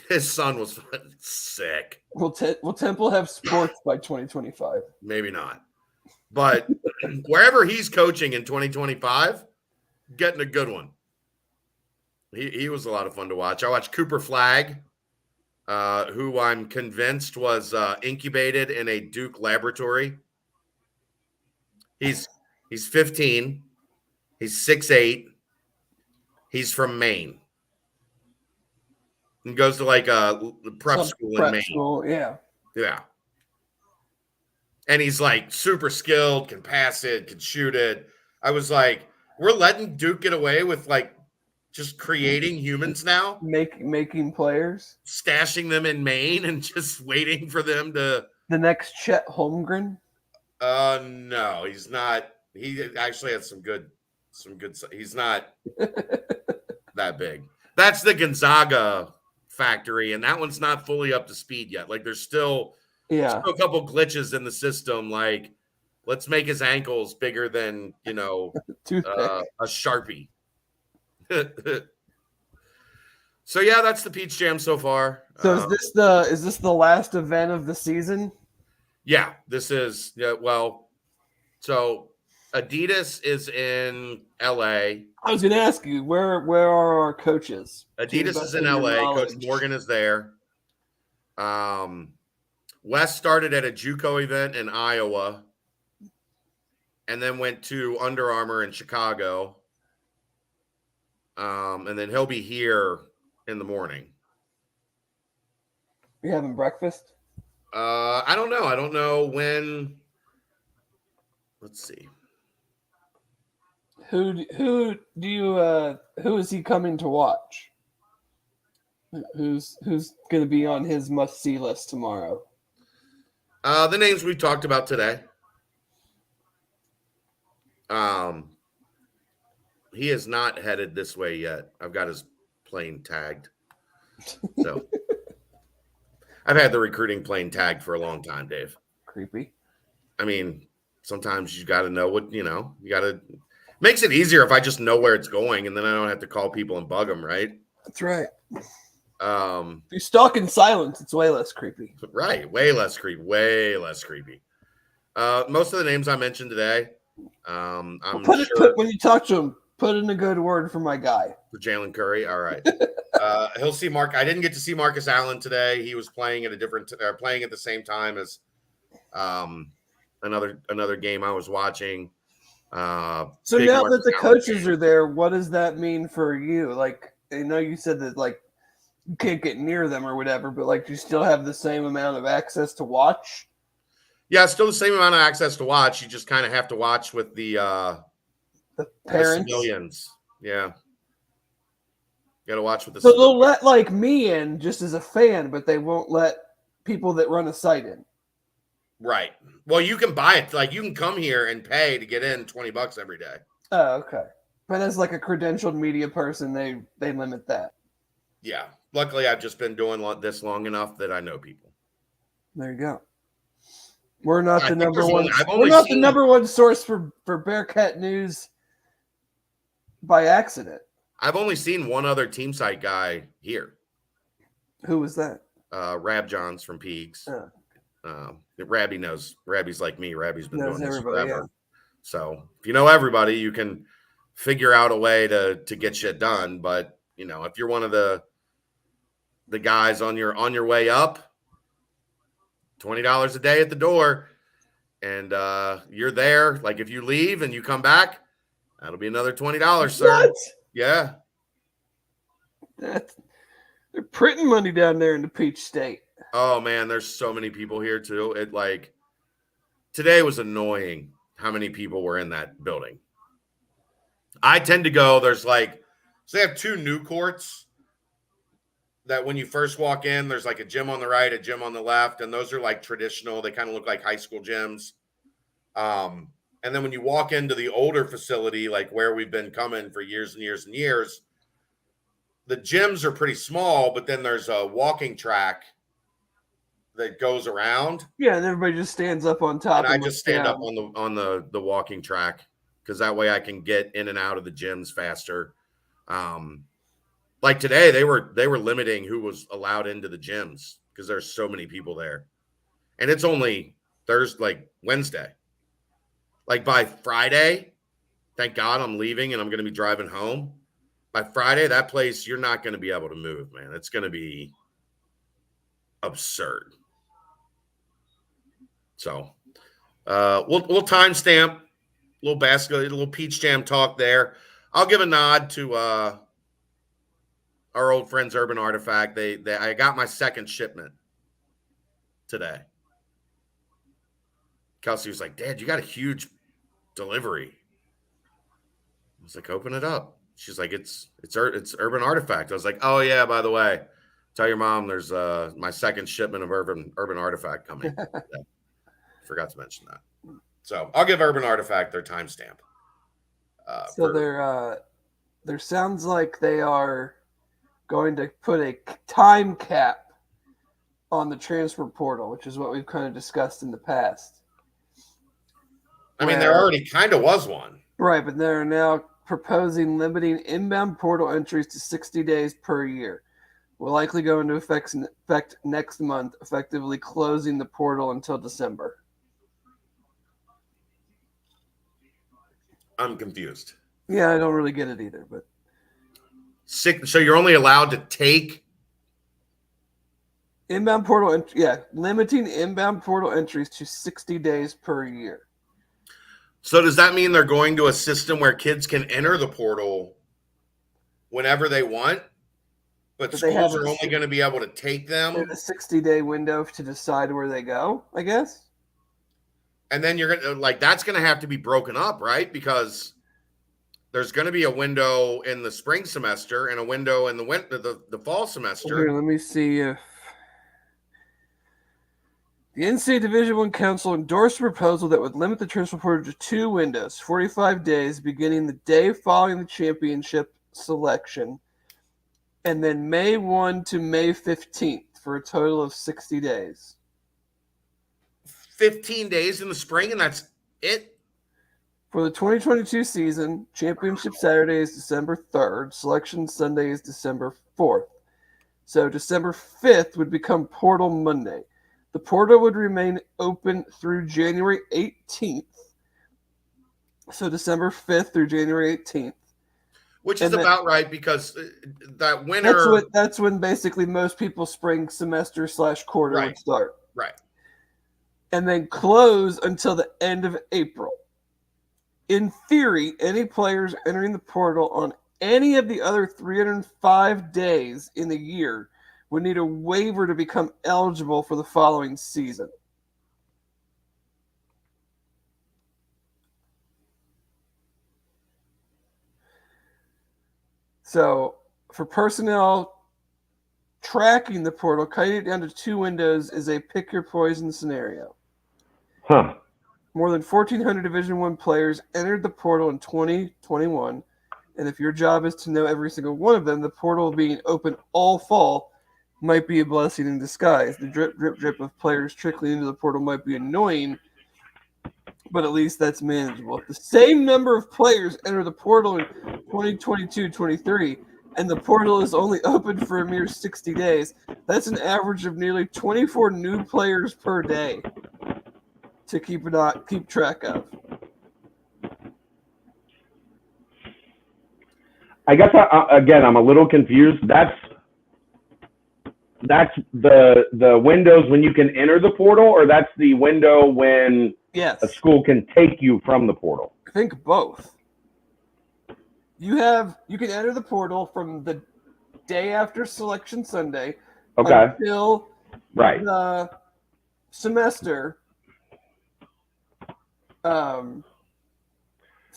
His son was sick. Will Temple have sports by 2025? Maybe not. But wherever he's coaching in 2025, getting a good one. He was a lot of fun to watch. I watched Cooper Flagg, who I'm convinced was incubated in a Duke laboratory. He's 15. He's 6'8". He's from Maine. And goes to like a prep school in Maine. School, yeah. Yeah. And he's like super skilled, can pass it, can shoot it. I was like, we're letting Duke get away with like just creating humans now. Making players. Stashing them in Maine and just waiting for them to. The next Chet Holmgren? No, he's not. He actually had some good. He's not that big. That's the Gonzaga factory, and that one's not fully up to speed yet. Like, there's still a couple glitches in the system. Like, let's make his ankles bigger than a Sharpie. So yeah, that's the Peach Jam so far. So is this the last event of the season? Yeah, this is. Yeah, well, so Adidas is in LA. I was going to ask you, where are our coaches? Adidas is in LA. Coach Morgan is there. Wes started at a JUCO event in Iowa and then went to Under Armour in Chicago. And then he'll be here in the morning. You having breakfast? I don't know. I don't know when. Let's see. Who is he coming to watch? Who's going to be on his must-see list tomorrow? The names we talked about today. He is not headed this way yet. I've got his plane tagged. So I've had the recruiting playing tag for a long time, Dave. Creepy. I mean, sometimes you got to know what, you got to – makes it easier if I just know where it's going, and then I don't have to call people and bug them, right? That's right. If you stalk in silence, it's way less creepy. Right. Way less creepy. Way less creepy. Most of the names I mentioned today, I'm sure when you talk to him, put in a good word for my guy. For Jalen Curry. All right. He'll see Mark. I didn't get to see Marcus Allen today. He was playing at playing at the same time as another game I was watching. So now that the coaches are there, what does that mean for you? Like, I know you said that like you can't get near them or whatever, but like, do you still have the same amount of access to watch? Yeah, still the same amount of access to watch. You just kind of have to watch with the parents, the civilians. Yeah, you got to watch with the. So they'll let like me in just as a fan, but they won't let people that run a site in. Right. Well, you can buy it. Like you can come here and pay to get in $20 every day. Oh, okay. But as like a credentialed media person, they limit that. Yeah. Luckily, I've just been doing this long enough that I know people. There you go. We're not the number one. We're not the number one source for Bearcat news by accident. I've only seen one other team site guy here. Who was that? Rab Johns from Peaks. Oh. Rabby knows. Rabby's like me. Rabby's been doing this forever. Yeah. So if you know everybody, you can figure out a way to get shit done. But if you're one of the guys on your way up, $20 a day at the door, and you're there. Like if you leave and you come back, that'll be another $20, sir. What? Yeah. They're printing money down there in the Peach State. Oh man, there's so many people here too. Today was annoying how many people were in that building. I tend to go, so they have two new courts that when you first walk in, there's like a gym on the right, a gym on the left, and those are like traditional. They kind of look like high school gyms. And then when you walk into the older facility, like where we've been coming for years and years and years, the gyms are pretty small, but then there's a walking track that goes around. Yeah, and everybody just stands up on top. And I just stand up on the walking track because that way I can get in and out of the gyms faster. Like today, they were limiting who was allowed into the gyms because there's so many people there, and it's only Wednesday. Like by Friday, thank God I'm leaving and I'm going to be driving home. By Friday, that place you're not going to be able to move, man. It's going to be absurd. So, we'll timestamp a little Peach Jam talk there. I'll give a nod to our old friends, Urban Artifact. I got my second shipment today. Kelsey was like, "Dad, you got a huge delivery." I was like, "Open it up." She's like, "It's Urban Artifact." I was like, "Oh yeah, by the way, tell your mom there's my second shipment of Urban Artifact coming." Forgot to mention that. So I'll give Urban Artifact their timestamp. So there sounds like they are going to put a time cap on the transfer portal, which is what we've kind of discussed in the past. I mean, there already kind of was one. Right, but they're now proposing limiting inbound portal entries to 60 days per year. Will likely go into effect next month, effectively closing the portal until December. I'm confused. Yeah, I don't really get it either, but so you're only allowed to take inbound portal limiting inbound portal entries to 60 days per year. So does that mean they're going to a system where kids can enter the portal whenever they want, but schools are only going to be able to take them? A 60-day window to decide where they go, I guess. And then you're going to that's going to have to be broken up, right? Because there's going to be a window in the spring semester and a window in the fall semester. Here, let me see if the NCAA Division I Council endorsed a proposal that would limit the transfer portal to 2 windows, 45 days, beginning the day following the championship selection, and then May 1 to May 15th for a total of 60 days. 15 days in the spring, and that's it? For the 2022 season, Championship Saturday is December 3rd. Selection Sunday is December 4th. So December 5th would become Portal Monday. The portal would remain open through January 18th. So December 5th through January 18th. Which is about right, because that winter... That's when basically most people's spring semester / quarter would start. Right. And then close until the end of April. In theory, any players entering the portal on any of the other 305 days in the year would need a waiver to become eligible for the following season. So, for personnel tracking the portal, cutting it down to 2 windows is a pick your poison scenario. Huh. More than 1,400 Division I players entered the portal in 2021, and if your job is to know every single one of them, the portal being open all fall might be a blessing in disguise. The drip, drip, drip of players trickling into the portal might be annoying, but at least that's manageable. If the same number of players enter the portal in 2022-23, and the portal is only open for a mere 60 days, that's an average of nearly 24 new players per day to keep track of. I guess again, I'm a little confused. That's the windows when you can enter the portal, or that's the window when a school can take you from the portal? I think both. You can enter the portal from the day after Selection Sunday until the semester.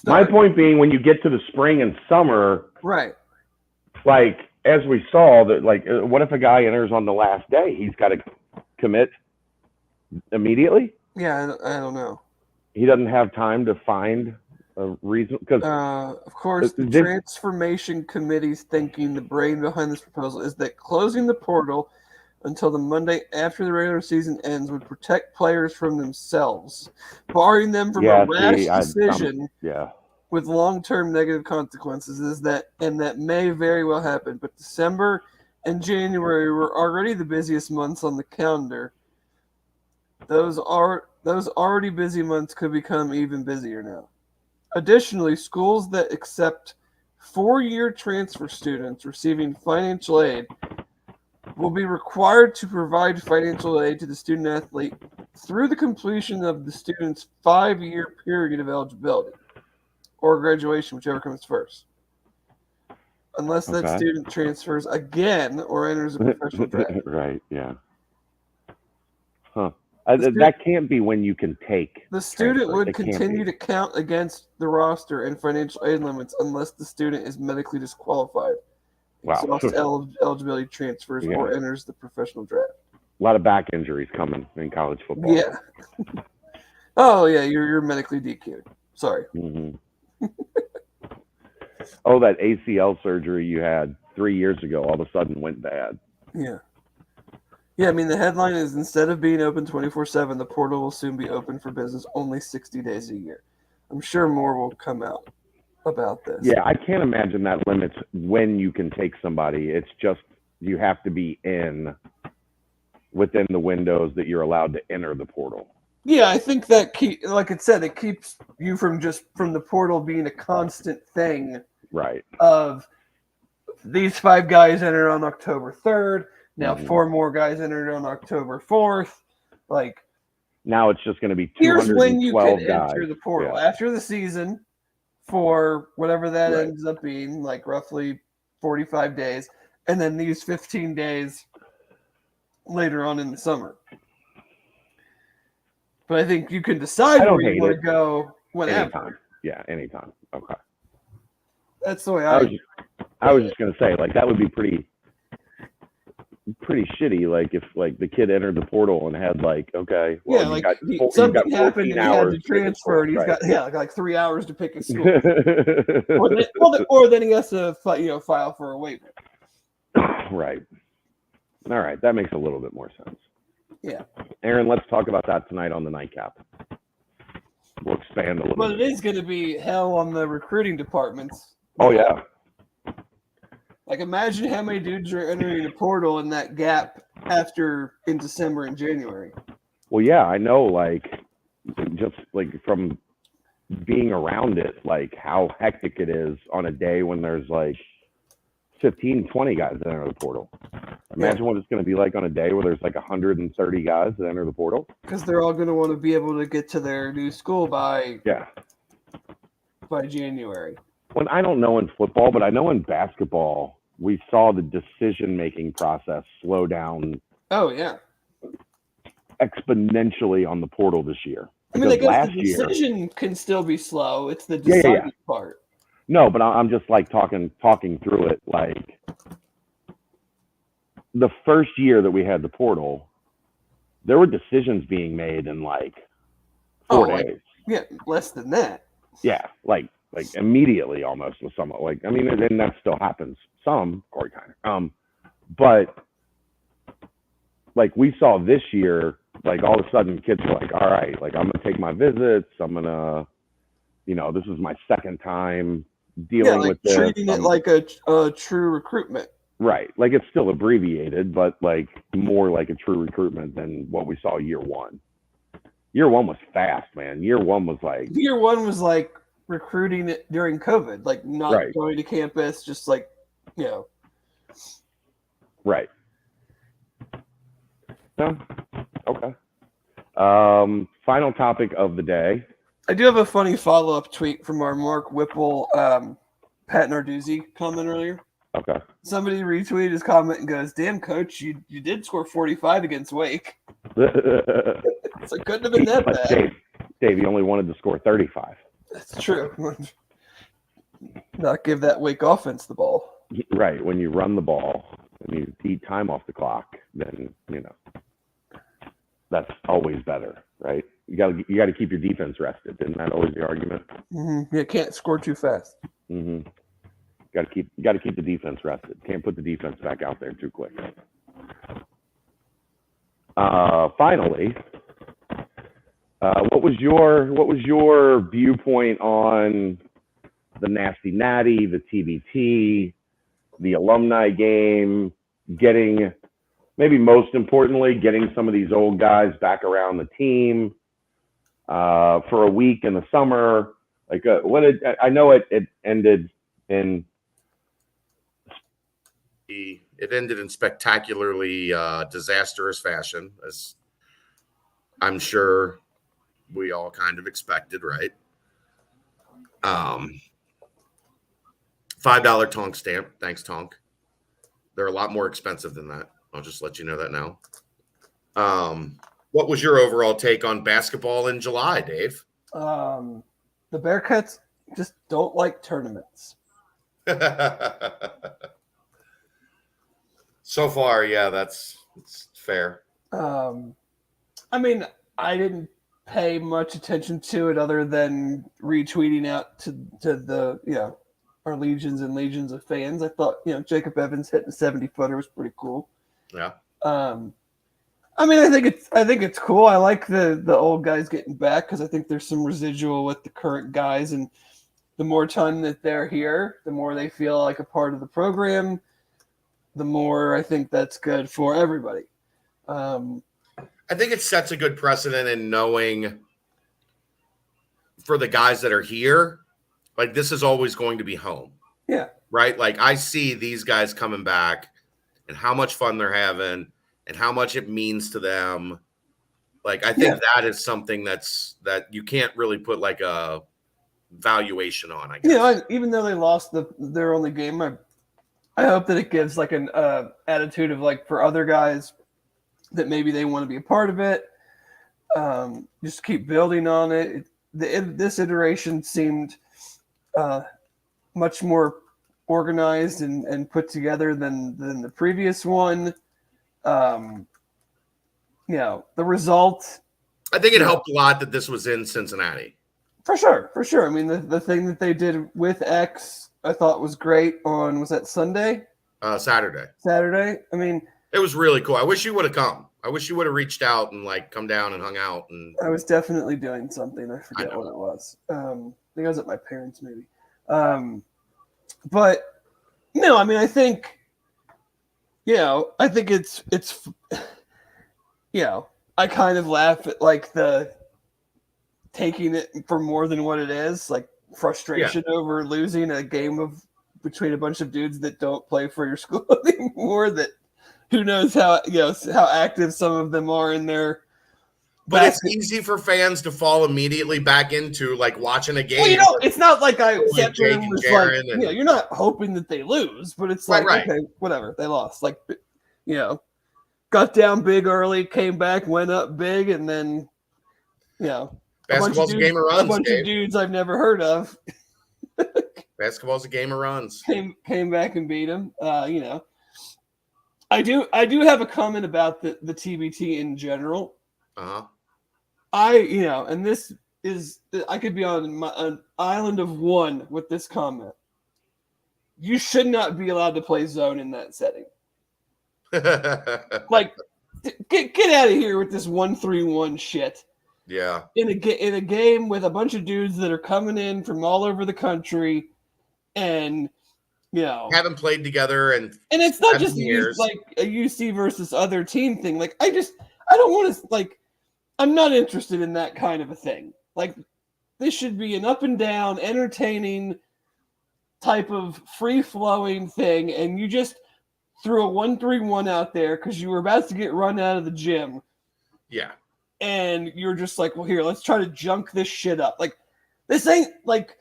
My point being, when you get to the spring and summer, right? Like, as we saw, that, like, what if a guy enters on the last day? He's got to commit immediately. Yeah, I don't know. He doesn't have time to find a reason, because of course, the Transformation Committee's thinking, the brain behind this proposal, is that closing the portal until the Monday after the regular season ends would protect players from themselves, barring them from a rash decision with long-term negative consequences. That may very well happen. But December and January were already the busiest months on the calendar. Those already busy months could become even busier now. Additionally, schools that accept 4-year transfer students receiving financial aid will be required to provide financial aid to the student athlete through the completion of the student's 5-year period of eligibility or graduation, whichever comes first. Unless that student transfers again or enters a professional draft. Right, yeah. Huh. That can't be when you can take. The student would continue to count against the roster and financial aid limits unless the student is medically disqualified. Exhausts eligibility transfers or enters the professional draft. A lot of back injuries coming in college football. Yeah. Oh yeah, you're medically DQ'd. Sorry. Mm-hmm. Oh, that ACL surgery you had 3 years ago all of a sudden went bad. Yeah. Yeah, I mean, the headline is, instead of being open 24/7, the portal will soon be open for business only 60 days a year. I'm sure more will come out about this. Yeah, I can't imagine that limits when you can take somebody. It's just you have to be within the windows that you're allowed to enter the portal. Yeah, I think that, like it said, it keeps you from the portal being a constant thing. Right. Of these 5 guys entered on October 3rd. Now 4 more guys entered on October 4th. Like, now it's just going to be 212 here's when you can guys. Enter the portal after the season for whatever that ends up being, like roughly 45 days, and then these 15 days later on in the summer. But I think you can decide where you want to go whenever. Anytime. Yeah, anytime. Okay. That's the way I was just going to say, like, that would be pretty shitty, like, if, like, the kid entered the portal and had, like, okay, well, something happened and he had to transfer, and he's got like 3 hours to pick a school, or then he has to file for a waiver. Right. All right, that makes a little bit more sense. Yeah. Aaron, let's talk about that tonight on the nightcap. We'll expand a little But bit. it is going to be hell on the recruiting departments. Oh, yeah. Like, imagine how many dudes are entering the portal in that gap in December and January. Well, yeah, I know, like, just like from being around it, like how hectic it is on a day when there's like 15, 20 guys that enter the portal. Imagine what it's going to be like on a day where there's like 130 guys that enter the portal. Because they're all going to want to be able to get to their new school by January. Well, I don't know in football, but I know in basketball, we saw the decision-making process slow down. Oh, yeah. Exponentially on the portal this year. I mean, I guess the decision can still be slow. It's the deciding part. No, but I'm just like talking through it. Like the first year that we had the portal, there were decisions being made in like 4 days. Yeah, less than that. Yeah, like immediately almost with some. Like I mean, and that still happens some, Corey kind. But like we saw this year. Like all of a sudden kids are like, all right, like I'm going to take my visits. I'm going to, this is my second time dealing with this. Treating it like a true recruitment. Right. Like it's still abbreviated, but like more like a true recruitment than what we saw year one. Year one was fast, man. Year one was like recruiting it during COVID, like not going to campus, just like, Right. No. Okay. Final topic of the day. I do have a funny follow-up tweet from our Mark Whipple, Pat Narduzzi comment earlier. Okay. Somebody retweeted his comment and goes, "Damn, coach, you did score 45 against Wake." It's like, couldn't have been that bad. Dave, you only wanted to score 35. That's true. Not give that Wake offense the ball. Right. When you run the ball and you eat time off the clock, then, that's always better, right? You got to keep your defense rested. Isn't that always the argument? Mm-hmm. You can't score too fast. Mm-hmm. Got to keep the defense rested. Can't put the defense back out there too quick. Finally, what was your viewpoint on the Nasty Natty, the TBT, the alumni game, getting? Maybe most importantly, getting some of these old guys back around the team for a week in the summer. Like I know it ended in. It ended in spectacularly disastrous fashion, as I'm sure we all kind of expected, right? $5 Tonk stamp. Thanks, Tonk. They're a lot more expensive than that. I'll just let you know that now. What was your overall take on basketball in July, Dave? The Bearcats just don't like tournaments. So far, yeah, that's fair. I mean, I didn't pay much attention to it other than retweeting out to the our legions and legions of fans. I thought Jacob Evans hitting a 70-footer was pretty cool. Yeah. I mean, I think it's cool. I like the old guys getting back because I think there's some residual with the current guys, and the more time that they're here, the more they feel like a part of the program, the more I think that's good for everybody. I think it sets a good precedent in knowing for the guys that are here, like this is always going to be home. Yeah. Right? Like I see these guys coming back and how much fun they're having and how much it means to them. Like, I think that is something that you can't really put like a valuation on, I guess. Even though they lost their only game, I hope that it gives like an attitude of like for other guys that maybe they want to be a part of it. Just keep building on it. This iteration seemed much more organized and put together than the previous one. The result. I think it helped a lot that this was in Cincinnati. For sure. I mean, the thing that they did with X, I thought was great was that Sunday? Saturday. I mean, It was really cool. I wish you would have come. I wish you would have reached out and like come down and hung out. And I was definitely doing something. I forget what it was. I think I was at my parents' maybe. But no, I mean, I think, I think it's, I kind of laugh at like the taking it for more than what it is, like frustration over losing a game between a bunch of dudes that don't play for your school anymore. That who knows how active some of them are in their. But it's easy for fans to fall immediately back into like watching a game. Well, it's not like I sat there Jake and was and like, Jaron and- you're not hoping that they lose, but it's like, okay, whatever, they lost. Like, got down big early, came back, went up big, and then, basketball's a game of runs. A bunch of dudes I've never heard of. Basketball's a game of runs. Came back and beat them. I do have a comment about the TBT in general. Uh-huh. And this is, I could be on an island of one with this comment. You should not be allowed to play zone in that setting. Like, get out of here with this 1-3-1 shit. Yeah. In a game with a bunch of dudes that are coming in from all over the country, and haven't played together, and it's not just like a UC versus other team thing. Like, I don't want to like. I'm not interested in that kind of a thing. Like, this should be an up and down, entertaining type of free-flowing thing, and you just threw a 1-3-1 out there because you were about to get run out of the gym. Yeah. And you're just like, well, here, let's try to junk this shit up. Like, this ain't like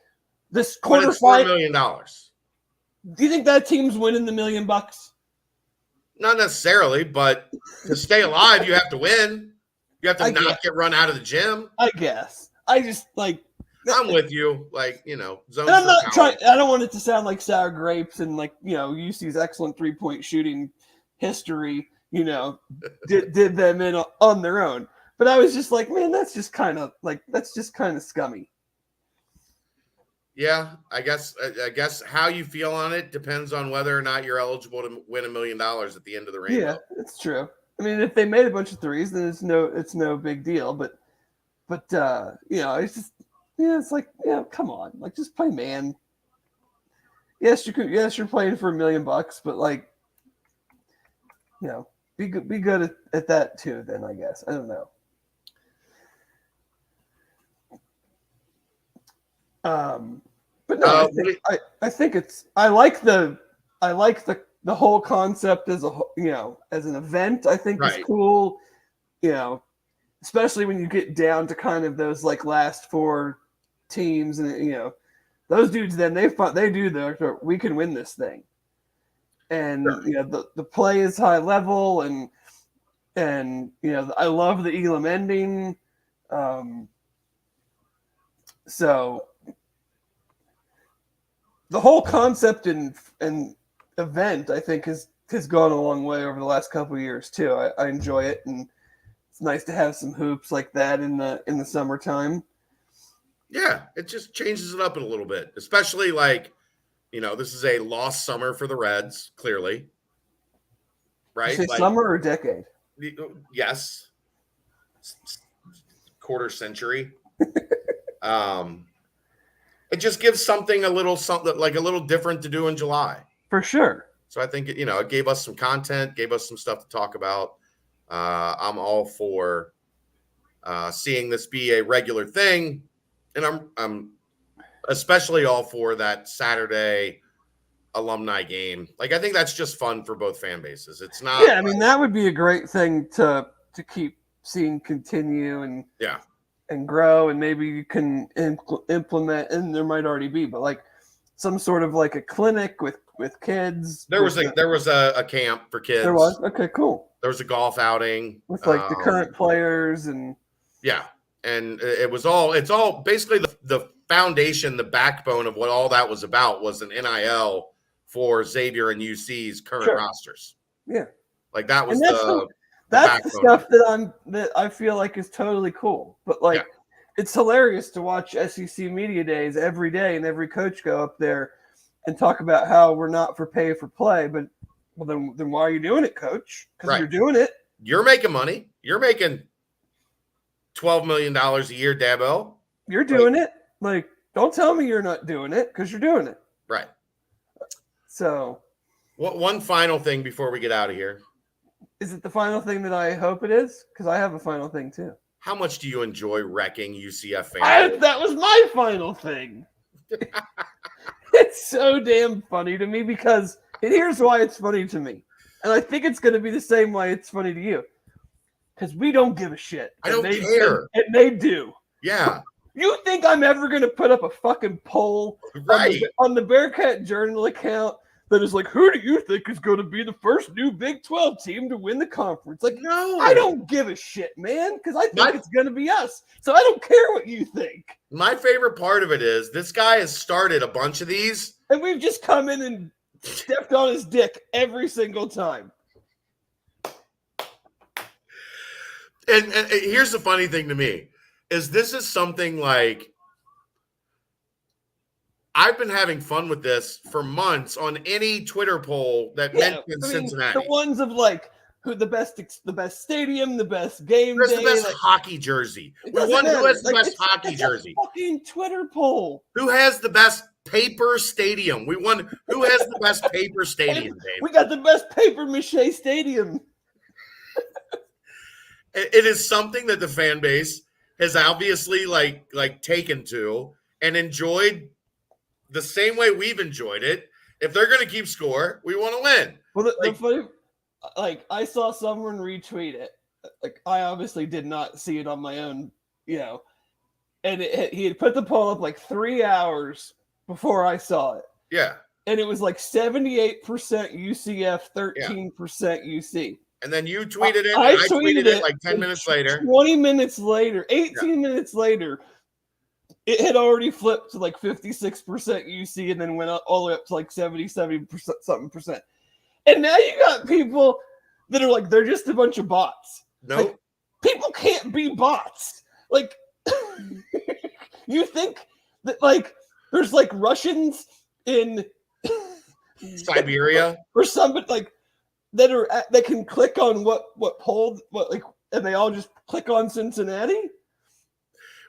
this quarterfinal. $4 million. Do you think that team's winning the $1 million? Not necessarily, but to stay alive, you have to win. You have to not get run out of the gym. I guess. I just like. I'm with you. Like, zones. And I'm not trying. I don't want it to sound like sour grapes and like UC's excellent 3-point shooting history. Did them in on their own. But I was just like, man, that's just kind of scummy. Yeah, I guess how you feel on it depends on whether or not you're eligible to win $1 million at the end of the rainbow. Yeah, it's true. I mean, if they made a bunch of threes, then it's no big deal. But it's just it's like, come on, like, just play man. Yes, you could. Yes, you're playing for $1 million, but like, be good at that too. Then I guess I don't know. But no, I think it's. I like the whole concept as as an event. I think is cool. Especially when you get down to kind of those like last four teams, and those dudes. Then they do we can win this thing, and the play is high level, and I love the Elam ending. So the whole concept and event, I think, has gone a long way over the last couple of years too. I enjoy it, and it's nice to have some hoops like that in the summertime. Yeah, it just changes it up a little bit, especially like, this is a lost summer for the Reds, clearly. Right? Like, summer or decade? Yes. Quarter century. It just gives something a little different to do in July. For sure. So I think it gave us some content, gave us some stuff to talk about. I'm all for seeing this be a regular thing, and I'm especially all for that Saturday alumni game. Like, I think that's just fun for both fan bases. It's not. Yeah, I mean, that would be a great thing to keep seeing continue and grow, and maybe you can implement, and there might already be, but like some sort of like a clinic with kids. There was a camp for kids. There was? Okay, cool. There was a golf outing with like the current players and and it's all basically the foundation, the backbone of what all that was about was an NIL for Xavier and UC's current rosters. Yeah. Like that was that's the stuff that I feel like is totally cool. But like it's hilarious to watch SEC Media Days every day and every coach go up there and talk about how we're not for pay for play, but Well, then why are you doing it, Coach? Because Right. you're doing it. You're making money. You're making $12 million a year, Dabo. You're doing it. Like, don't tell me you're not doing it because you're doing it. Right. So, one final thing before we get out of here. is it the final thing that I hope it is? Because I have a final thing too. How much do you enjoy wrecking UCF fans? That was my final thing. It's so damn funny to me because, and here's why it's funny to me. And I think it's going to be the same way it's funny to you. Because we don't give a shit. I don't care. And they do. Yeah. You think I'm ever going to put up a fucking poll Right. on the Bearcat Journal account that is like, who do you think is going to be the first new Big 12 team to win the conference? Like, No. I don't give a shit, man, because I think it's going to be us. So I don't care what you think. My favorite part of it is this guy has started a bunch of these. And we've just come in and stepped on his dick every single time. And here's the funny thing to me is this is something like I've been having fun with this for months on any Twitter poll that mentions Cincinnati. The ones of like who the best stadium, the best game Who's day, the best like, hockey jersey? it We doesn't won who matter. has the Like, best hockey it's jersey. a fucking Twitter poll. Who has the best paper stadium? We won. Who has the best paper stadium, Dave? We got the best paper mache stadium. It is something that the fan base has obviously like taken to and enjoyed the same way we've enjoyed it. If they're going to keep score, we want to win. Well, the funny, like I saw someone retweet it. Like I obviously did not see it on my own, and he had put the poll up like 3 hours before I saw it. Yeah. And it was like 78% UCF, 13% UC. And then you tweeted it, I and I tweeted it like 10 and minutes later. 20 minutes later, 18 minutes later, it had already flipped to like 56% UC and then went all the way up to like 77% something percent. And now you got people that are like, they're just a bunch of bots. No. Like, people can't be bots. Like, you think that like there's like Russians in Siberia or somebody like that can click on what poll and they all just click on Cincinnati.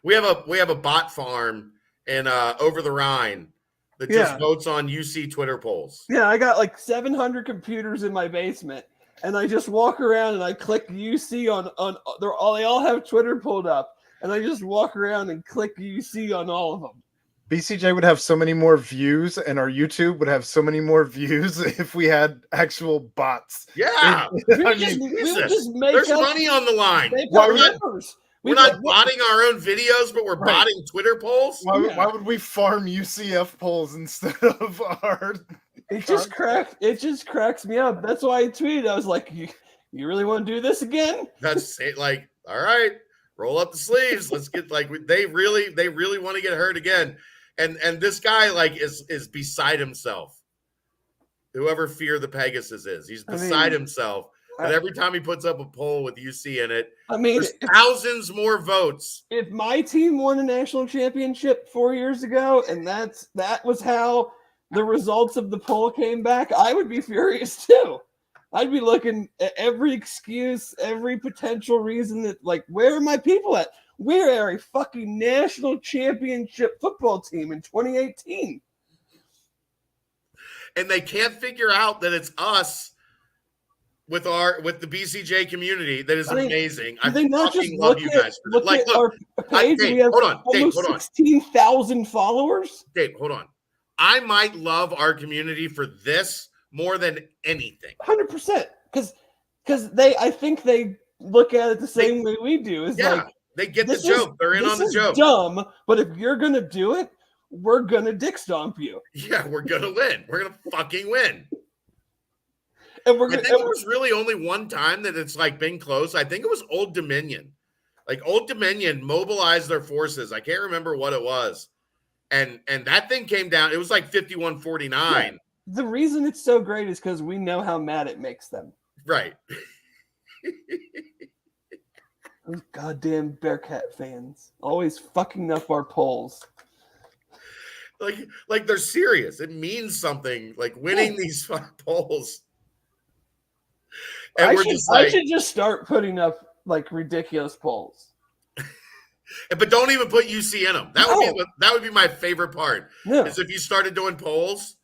We have a bot farm in over the Rhine that just votes on UC Twitter polls. Yeah, I got like 700 computers in my basement, and I just walk around and I click UC on they all have Twitter pulled up, and I just walk around and click UC on all of them. BCJ would have so many more views, and our YouTube would have so many more views if we had actual bots. Yeah, There's money on the line. We're not botting our own videos, but we're botting Twitter polls. Why would we farm UCF polls instead of our? It just cracks me up. That's why I tweeted. I was like, "You really want to do this again?" That's it. Like, all right, roll up the sleeves. Let's get they really want to get hurt again. And this guy is beside himself. Whoever Fear the Pegasus is, he's beside himself. And every time he puts up a poll with UC in it, there's thousands more votes. If my team won a national championship 4 years ago, and that was how the results of the poll came back, I would be furious too. I'd be looking at every excuse, every potential reason that, like, where are my people at? We are a fucking national championship football team in 2018. And they can't figure out that it's us with the BCJ community. That is amazing. I fucking love you guys. Look, our page. Dave, we have hold on. almost 16,000 followers. Dave, hold on. I might love our community for this more than anything. 100%. Because I think they look at it the same way we do. It's like, they get the joke. They're in on the joke. Dumb, but if you're gonna do it, we're gonna dick stomp you. Yeah, we're gonna win. We're gonna fucking win. And I think it was really only one time that it's like been close. I think it was Old Dominion. Like Old Dominion mobilized their forces. I can't remember what it was. And that thing came down. It was like 51-49. Yeah. The reason it's so great is because we know how mad it makes them. Right. Those goddamn Bearcat fans always fucking up our polls. Like they're serious. It means something. Like winning these polls. And I should just start putting up like ridiculous polls. But don't even put UC in them. That would be my favorite part. No. Is if you started doing polls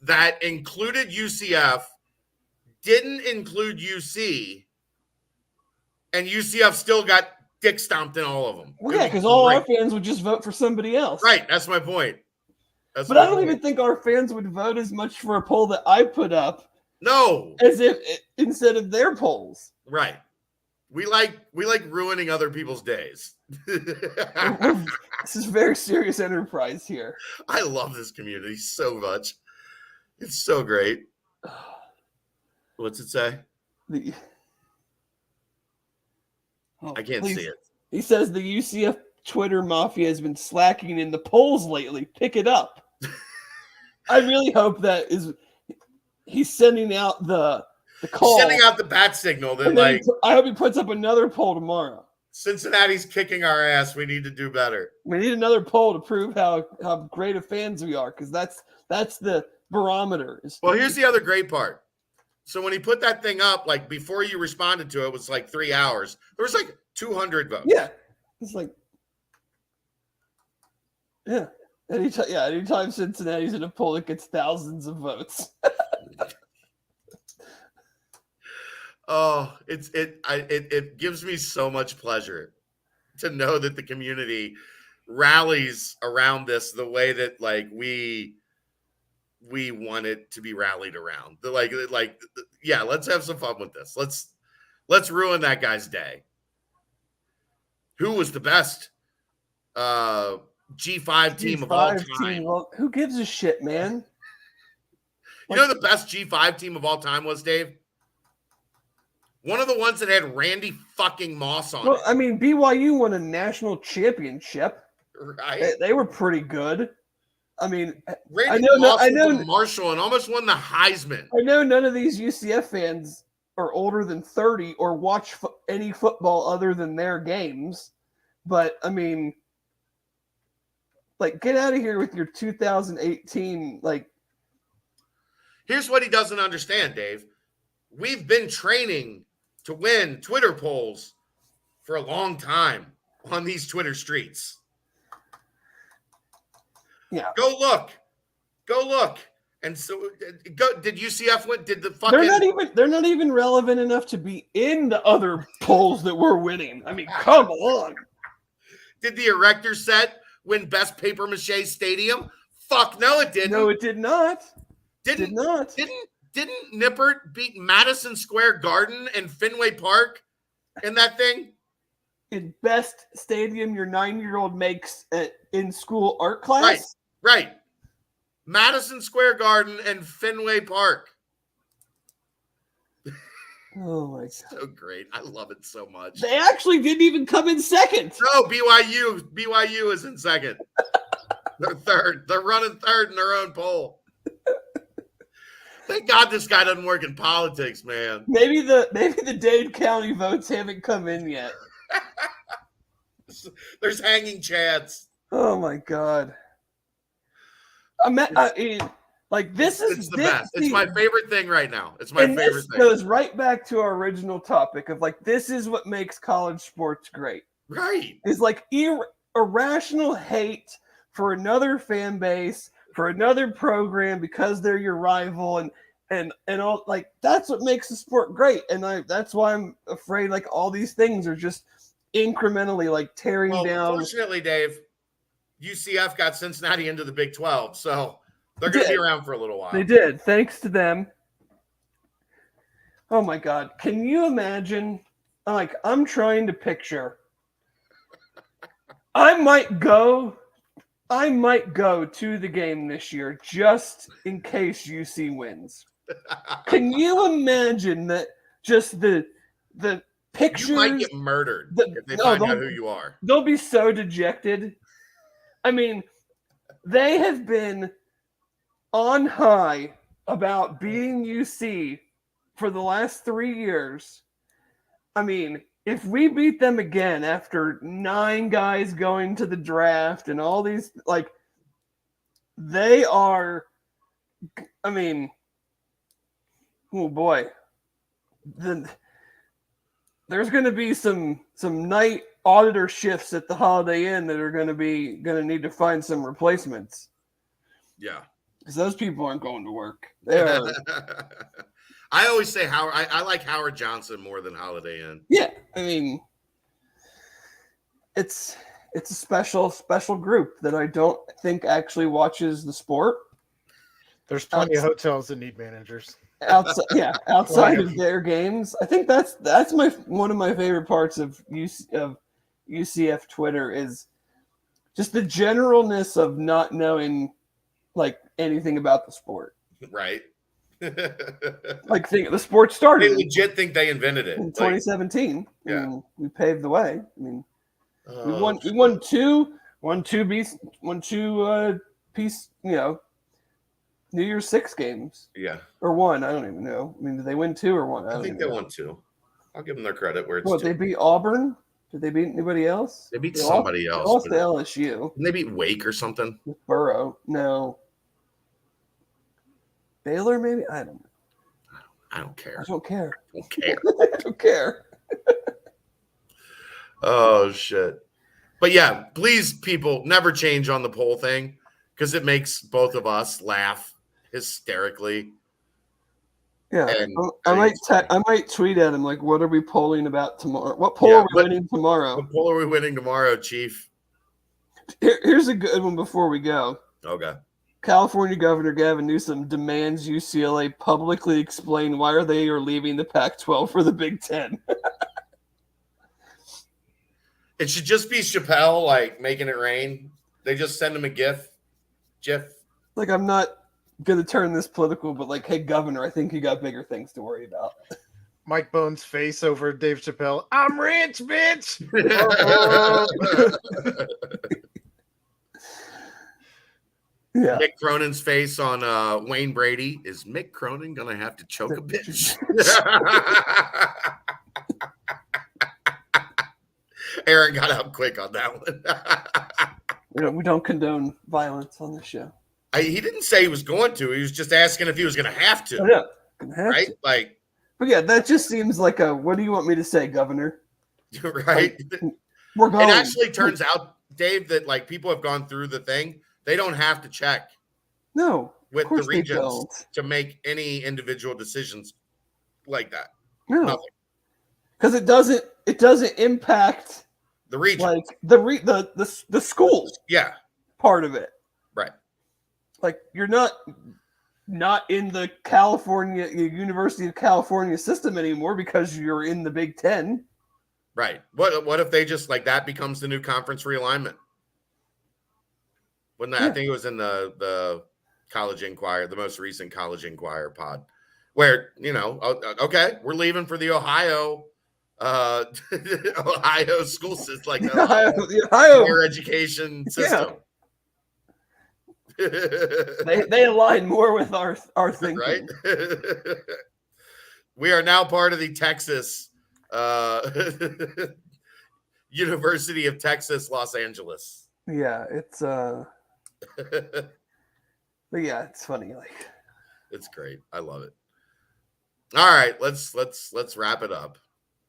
that included UCF, didn't include UC, and UCF still got dick stomped in all of them. Well, yeah, because all our fans would just vote for somebody else. Right. That's my point. But I don't even think our fans would vote as much for a poll that I put up. No. As if instead of their polls. Right. We like ruining other people's days. This is very serious enterprise here. I love this community so much. It's so great. What's it say? I can't see it. He says the UCF Twitter mafia has been slacking in the polls lately. Pick it up. I really hope that he's sending out the call. He's sending out the bat signal. That I hope he puts up another poll tomorrow. Cincinnati's kicking our ass. We need to do better. We need another poll to prove how great of fans we are, because that's the barometer. Well, here's the other great part. So when he put that thing up, like before you responded to it, it was like 3 hours. There was like 200 votes. Yeah. It's like, yeah. Anytime Cincinnati's in a poll, it gets thousands of votes. Oh, it gives me so much pleasure to know that the community rallies around this the way that like we want it to be rallied around. Yeah, let's have some fun with this. Let's ruin that guy's day. Who was the best G5 team of all time? Who gives a shit, man? You know the best G5 team of all time was, Dave? One of the ones that had Randy fucking Moss on it. I mean, BYU won a national championship. Right. They were pretty good. I mean, Randy Moss was Marshall and almost won the Heisman. I know none of these UCF fans are older than 30 or watch any football other than their games. But, I mean, like, get out of here with your 2018, Here's what he doesn't understand, Dave. We've been training to win Twitter polls for a long time on these Twitter streets. Yeah. Go look. And so did UCF win? Did the fucking they're not even relevant enough to be in the other polls that we're winning. I mean, come on. Did the Erector set win best paper mache stadium? Fuck no, it didn't. No, it did not. Didn't Nippert beat Madison Square Garden and Fenway Park in that thing? In best stadium your 9-year-old makes in school art class? Right. Madison Square Garden and Fenway Park. Oh my God. So great. I love it so much. They actually didn't even come in second. No, BYU is in second. They're third. They're running third in their own poll. Thank God this guy doesn't work in politics, man. Maybe the Dade County votes haven't come in yet. There's hanging chads. Oh my God. This is the best. It's my favorite thing right now. It's my favorite thing. Goes right back to our original topic of this is what makes college sports great. Right. Is irrational hate for another fan base, for another program because they're your rival and all, that's what makes the sport great. And that's why I'm afraid all these things are just incrementally tearing down. Fortunately, Dave, UCF got Cincinnati into the Big 12, so they're going to be around for a little while. They did, thanks to them. Oh my God. Can you imagine? I'm trying to picture. I might go to the game this year just in case UC wins. Can you imagine that? Just the pictures. You might get murdered if they find out who you are. They'll be so dejected. I mean, they have been on high about beating UC for the last 3 years. I mean, if we beat them again after 9 guys going to the draft and all these, they are, I mean, oh boy. there's going to be some night auditor shifts at the Holiday Inn that are going to need to find some replacements. Yeah. Because those people aren't going to work. They are. I always say Howard. I like Howard Johnson more than Holiday Inn. Yeah, I mean, it's a special group that I don't think actually watches the sport. There's plenty of hotels that need managers. Outside of their games. I think that's one of my favorite parts of UCF Twitter is just the generalness of not knowing like anything about the sport. Right. Like the sport started. They legit think they invented it in 2017. Yeah. And we paved the way. I mean, we won two piece, New Year's Six games. Yeah. Or one. I don't even know. I mean, did they win two or one? I think they won two. I'll give them their credit where it's What, due. they beat Auburn? Did they beat anybody else? They beat somebody else. They lost to LSU. Didn't they beat Wake or something? With Burrow. No. Baylor, maybe? I don't know. I don't care. I don't care. I don't care. Oh, shit. But yeah, please, people, never change on the poll thing because it makes both of us laugh hysterically. Yeah, I might tweet at him like, "What are we polling about tomorrow? What poll are we winning tomorrow? What poll are we winning tomorrow, Chief?" Here's a good one before we go. Okay. California Governor Gavin Newsom demands UCLA publicly explain why they are leaving the Pac-12 for the Big Ten. It should just be Chappelle like making it rain. They just send him a GIF. Like, I'm not gonna turn this political, but like, hey, Governor, I think you got bigger things to worry about. Mike Bone's face over Dave Chappelle. I'm rich, bitch. Yeah. Mick Cronin's face on Wayne Brady. Is Mick Cronin gonna have to choke a bitch? Aaron got out quick on that one. We don't condone violence on the show. He didn't say he was going to. He was just asking if he was going to have to. Oh, yeah. Right? Like, but yeah, that just seems like what do you want me to say, Governor? Right. Like, we're going. It actually turns out, Dave, that like people have gone through the thing. They don't have to check. No. With the regions to make any individual decisions like that. No. Nothing. Because it doesn't impact the region, like the schools. Yeah. Part of it. Right. Like, you're not in the University of California system anymore because you're in the Big Ten. Right. What if they just like that becomes the new conference realignment? When I think it was in the College Inquirer, the most recent College Inquirer pod, where okay, we're leaving for the Ohio school system, like the Ohio higher education system. Yeah. they align more with our thinking, right? We are now part of the Texas University of Texas, Los Angeles. Yeah, it's but yeah, it's funny. Like, it's great. I love it. All right, let's wrap it up.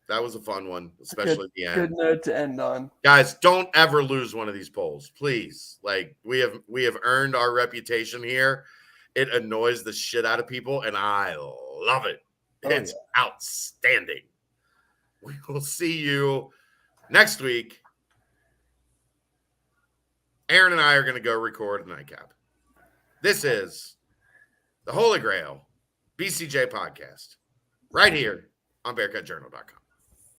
That was a fun one, especially at the end. Good note to end on. Guys, don't ever lose one of these polls, please. Like, we have earned our reputation here. It annoys the shit out of people, and I love it. It's outstanding. We will see you next week. Aaron and I are going to go record a nightcap. This is the Holy Grail BCJ podcast right here on BearcatJournal.com.